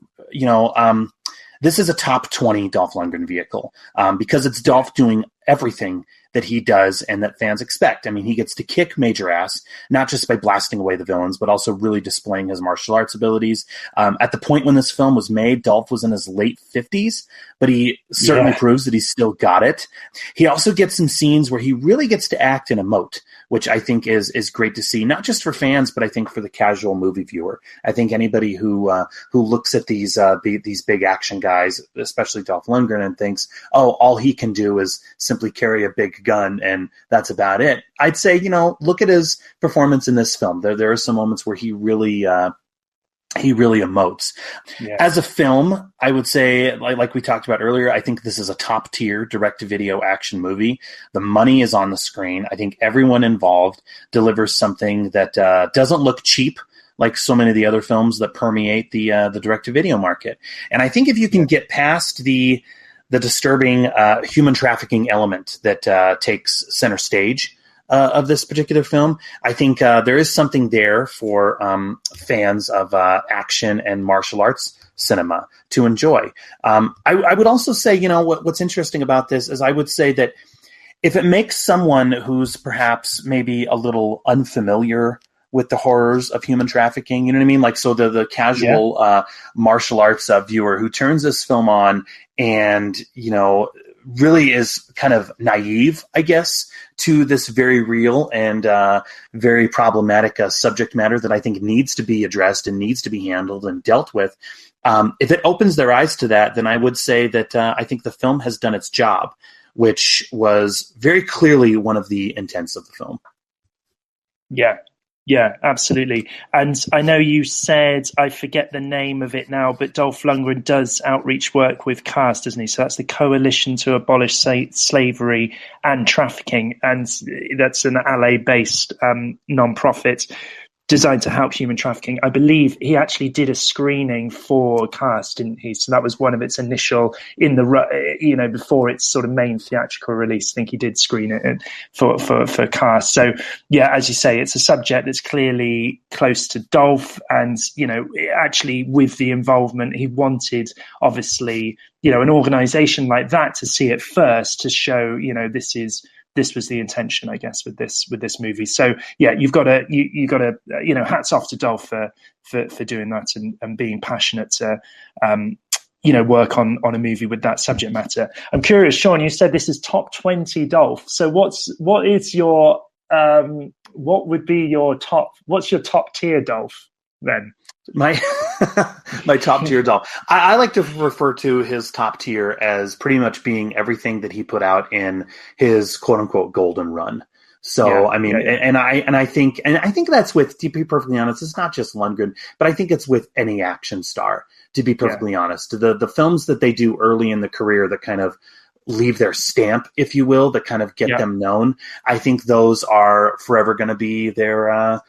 this is a top 20 Dolph Lundgren vehicle because it's Dolph doing everything that he does and that fans expect. I mean, he gets to kick major ass, not just by blasting away the villains, but also really displaying his martial arts abilities. At the point when this film was made, Dolph was in his late 50s, but he certainly proves that he's still got it. He also gets some scenes where he really gets to act and emote, which I think is great to see, not just for fans, but I think for the casual movie viewer. I think anybody who looks at these big action guys, especially Dolph Lundgren, and thinks, oh, all he can do is simply carry a big gun and that's about it. I'd say, look at his performance in this film. There are some moments where he really emotes. Yeah. As a film, I would say, like we talked about earlier, I think this is a top-tier direct-to-video action movie. The money is on the screen. I think everyone involved delivers something that doesn't look cheap, like so many of the other films that permeate the direct-to-video market. And I think if you can get past the disturbing human trafficking element that takes center stage of this particular film, I think there is something there for fans of action and martial arts cinema to enjoy. I would also say, what's interesting about this is I would say that if it makes someone who's perhaps maybe a little unfamiliar with the horrors of human trafficking, you know what I mean? Like, so the casual martial arts viewer who turns this film on and, really is kind of naive, I guess, to this very real and very problematic subject matter that I think needs to be addressed and needs to be handled and dealt with. If it opens their eyes to that, then I would say that I think the film has done its job, which was very clearly one of the intents of the film. Yeah, absolutely. And I know you said, I forget the name of it now, but Dolph Lundgren does outreach work with CAST, doesn't he? So that's the Coalition to Abolish Slavery and Trafficking. And that's an LA-based non-profit designed to help human trafficking. I believe he actually did a screening for CAST, didn't he? So that was one of its initial, before its sort of main theatrical release. I think he did screen it for CAST. So yeah, as you say, it's a subject that's clearly close to Dolph, and actually with the involvement, he wanted obviously an organization like that to see it first, to show this was the intention, I guess, with this movie. So yeah, you've got to hats off to Dolph for doing that and being passionate to work on a movie with that subject matter. I'm curious, Sean, you said this is top 20 Dolph. So what's your top tier Dolph then? My top tier Dolph. I like to refer to his top tier as pretty much being everything that he put out in his quote unquote golden run. So and I think that's with, to be perfectly honest, it's not just Lundgren, but I think it's with any action star, to be perfectly honest. The films that they do early in the career that kind of leave their stamp, if you will, that kind of get them known, I think those are forever going to be their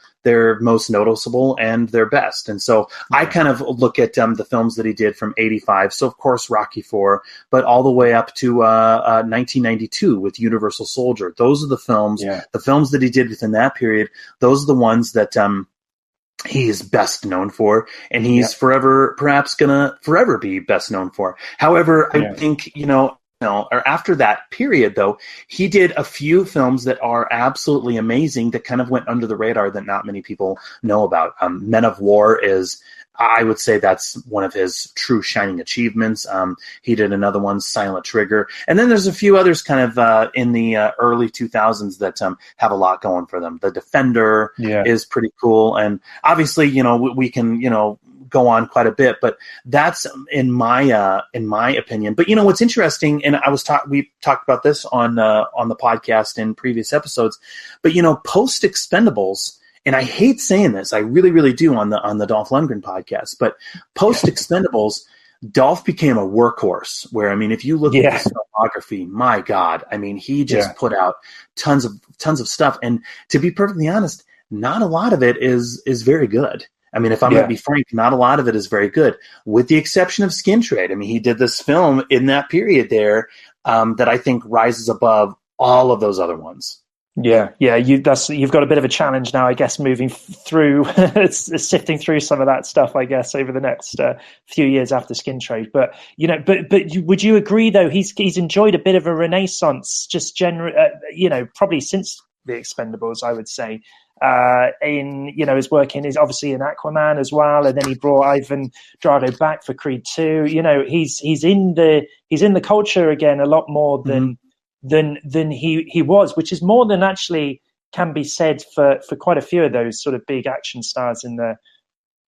most noticeable and their best. And so I kind of look at the films that he did from 85. So, of course, Rocky IV, but all the way up to 1992 with Universal Soldier. Those are the films, the films that he did within that period. Those are the ones that he is best known for, and he's perhaps going to forever be best known for. However, I think, or after that period, though, he did a few films that are absolutely amazing that kind of went under the radar that not many people know about. Men of War is, I would say that's one of his true shining achievements. He did another one, Silent Trigger. And then there's a few others kind of in the early 2000s that have a lot going for them. The Defender is pretty cool. And obviously, we can, go on quite a bit, but that's in my opinion. But what's interesting, and we talked about this on the podcast in previous episodes, but post-Expendables, and I hate saying this, I really, really do on the Dolph Lundgren podcast, but post-Expendables, Dolph became a workhorse where, if you look at his filmography, my God, he just put out tons of stuff. And to be perfectly honest, not a lot of it is very good. If I'm going to be frank, not a lot of it is very good, with the exception of Skin Trade. He did this film in that period there that I think rises above all of those other ones. Yeah. You've got a bit of a challenge now, I guess, moving through, sifting through some of that stuff, I guess, over the next few years after Skin Trade. But would you agree though he's enjoyed a bit of a renaissance, just probably since the Expendables, I would say. In his work is obviously in Aquaman as well, and then he brought Ivan Drago back for Creed 2. He's in the culture again a lot more than he was, which is more than actually can be said for quite a few of those sort of big action stars in the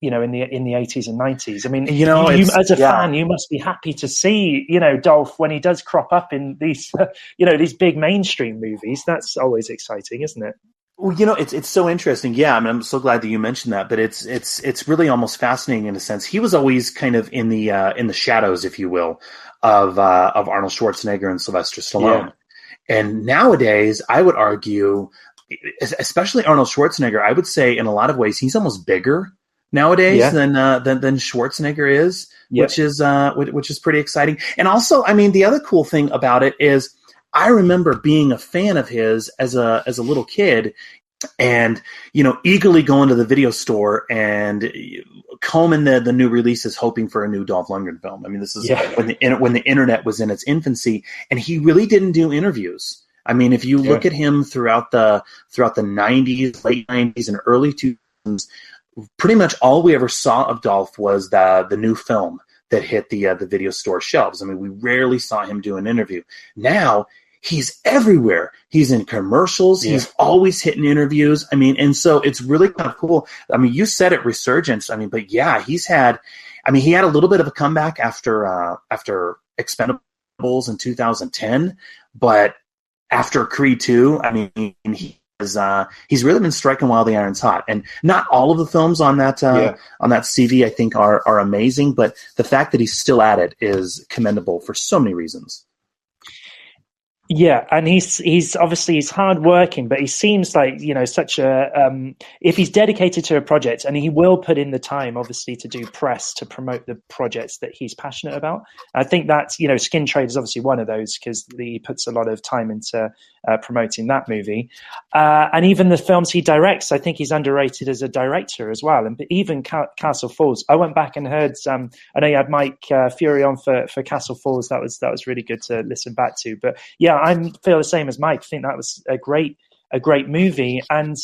in the 80s and 90s. You as a fan, you must be happy to see Dolph when he does crop up in these these big mainstream movies. That's always exciting, isn't it? Well, it's so interesting. Yeah, I'm so glad that you mentioned that. But it's really almost fascinating in a sense. He was always kind of in the shadows, if you will, of Arnold Schwarzenegger and Sylvester Stallone. Yeah. And nowadays, I would argue, especially Arnold Schwarzenegger, I would say in a lot of ways he's almost bigger nowadays than Schwarzenegger is, which is pretty exciting. And also, the other cool thing about it is, I remember being a fan of his as a little kid, and eagerly going to the video store and combing the new releases, hoping for a new Dolph Lundgren film. This is when the internet was in its infancy, and he really didn't do interviews. If you look at him throughout the 90s, late 90s, and early 2000s, pretty much all we ever saw of Dolph was the new film that hit the video store shelves. We rarely saw him do an interview. Now he's everywhere. He's in commercials. Yeah. He's always hitting interviews. And so it's really kind of cool. You said it, resurgence. But yeah, he had a little bit of a comeback after Expendables in 2010, but after Creed 2, he's really been striking while the iron's hot. And not all of the films on that CV, I think, are amazing, but the fact that he's still at it is commendable for so many reasons. Yeah, and he's obviously he's hardworking, but he seems like such a if he's dedicated to a project, and he will put in the time, obviously, to do press to promote the projects that he's passionate about. I think that's Skin Trade is obviously one of those, because he puts a lot of time into promoting that movie, and even the films he directs, I think he's underrated as a director as well. And even Castle Falls, I went back and heard. I know you had Mike Fury on for Castle Falls. That was really good to listen back to. But yeah, I feel the same as Mike. I think that was a great movie. And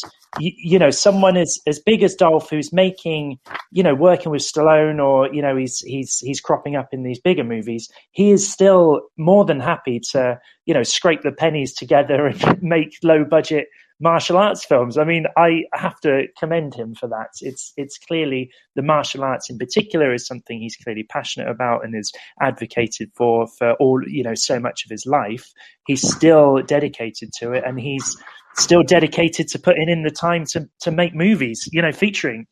someone as big as Dolph, who's making working with Stallone, or he's cropping up in these bigger movies, he is still more than happy to scrape the pennies together and make low budget martial arts films. I have to commend him for that. It's clearly the martial arts in particular is something he's clearly passionate about and is advocated for all, so much of his life. He's still dedicated to it, and he's still dedicated to putting in the time to make movies, featuring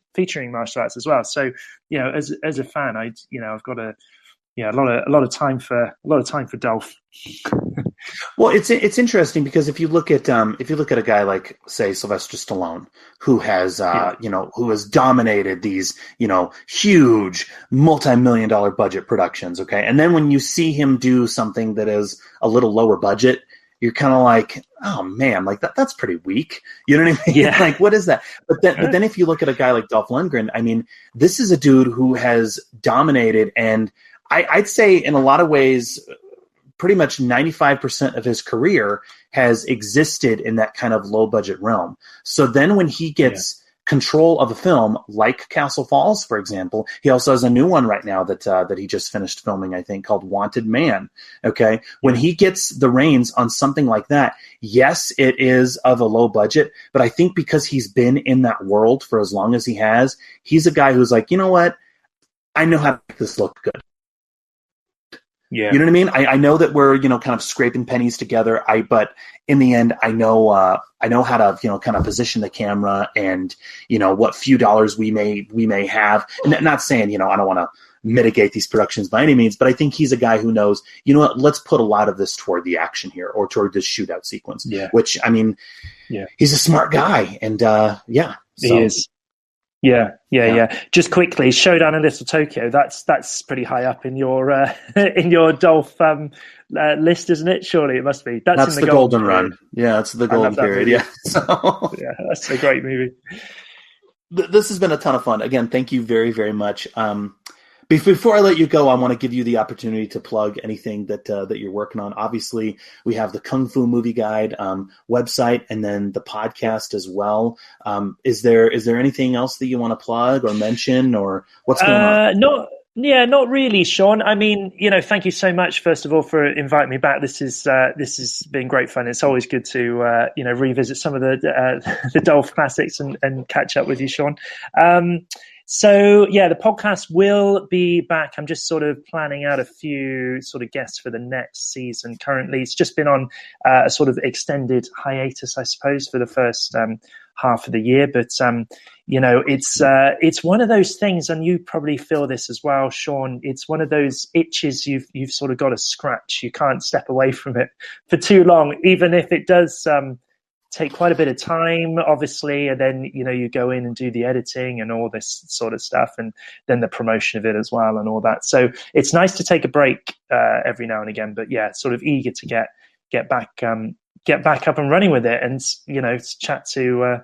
martial arts as well. So, as a fan, I've got a lot of time for Dolph. Well, it's interesting because if you look at a guy like, say, Sylvester Stallone, who has who has dominated these huge multi-million-dollar budget productions, okay, and then when you see him do something that is a little lower budget, you're kind of like, oh man, like that's pretty weak. You know what I mean? Yeah. Like, what is that? But then if you look at a guy like Dolph Lundgren, this is a dude who has dominated, and I'd say in a lot of ways, pretty much 95% of his career has existed in that kind of low budget realm. So then when he gets control of a film like Castle Falls, for example, he also has a new one right now that he just finished filming, I think, called Wanted Man. Okay. When he gets the reins on something like that, yes, it is of a low budget, but I think because he's been in that world for as long as he has, he's a guy who's like, you know what? I know how to make this look good. Yeah. You know what I mean? I know that we're, kind of scraping pennies together. But in the end, I know how to, kind of position the camera and, what few dollars we may have. And not saying, I don't want to mitigate these productions by any means, but I think he's a guy who knows, let's put a lot of this toward the action here or toward this shootout sequence. Yeah. Which, he's a smart guy. And, He is. Yeah. Just quickly, Showdown in Little Tokyo. That's pretty high up in your Dolph list, isn't it? Surely it must be. That's in the golden run. Yeah, it's the golden period. Yeah, yeah, that's a great movie. This has been a ton of fun. Again, thank you very, very much. Before I let you go, I want to give you the opportunity to plug anything that you're working on. Obviously, we have the Kung Fu Movie Guide website and then the podcast as well. Is there anything else that you want to plug or mention, or what's going on? Not really, Sean. Thank you so much, first of all, for inviting me back. This has been great fun. It's always good to revisit some of the Dolph classics and catch up with you, Sean. So, the podcast will be back. I'm just sort of planning out a few sort of guests for the next season. Currently, it's just been on a sort of extended hiatus, I suppose, for the first half of the year. But, it's one of those things, and you probably feel this as well, Sean. It's one of those itches you've sort of got to scratch. You can't step away from it for too long, even if it does take quite a bit of time, obviously, and then you go in and do the editing and all this sort of stuff, and then the promotion of it as well and all that. So it's nice to take a break every now and again, but sort of eager to get back up and running with it, and chat to a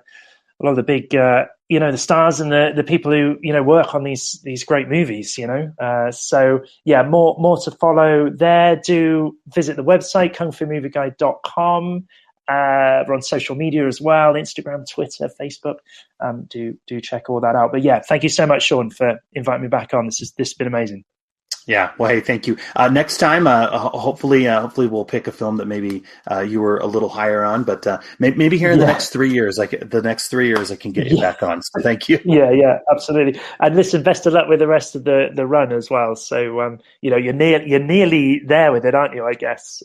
lot of the big the stars and the people who work on these great movies. So more to follow there. Do visit the website kungfumovieguide.com. We're on social media as well, Instagram, Twitter, Facebook. Do check all that out. But thank you so much, Sean, for inviting me back on. This has been amazing. Yeah, well, hey, thank you. Next time, hopefully we'll pick a film that maybe you were a little higher on, but maybe here in the next 3 years, I can get you back on. So thank you. Yeah, absolutely. And listen, best of luck with the rest of the run as well. So you're nearly there with it, aren't you? I guess.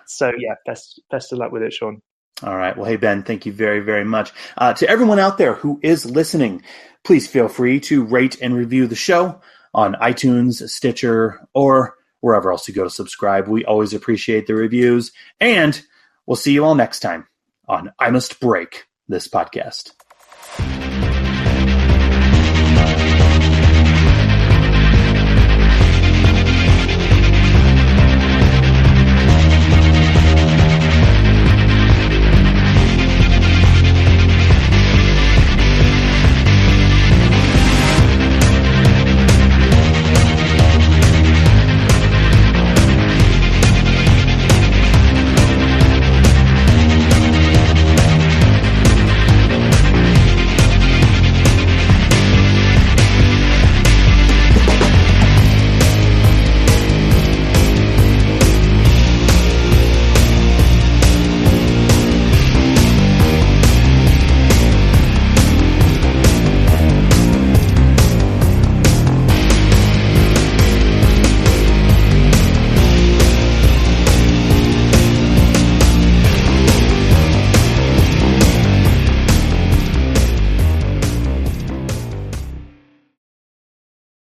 So best of luck with it, Sean. All right. Well, hey, Ben, thank you very, very much. To everyone out there who is listening, please feel free to rate and review the show on iTunes, Stitcher, or wherever else you go to subscribe. We always appreciate the reviews. And we'll see you all next time on I Must Break This Podcast.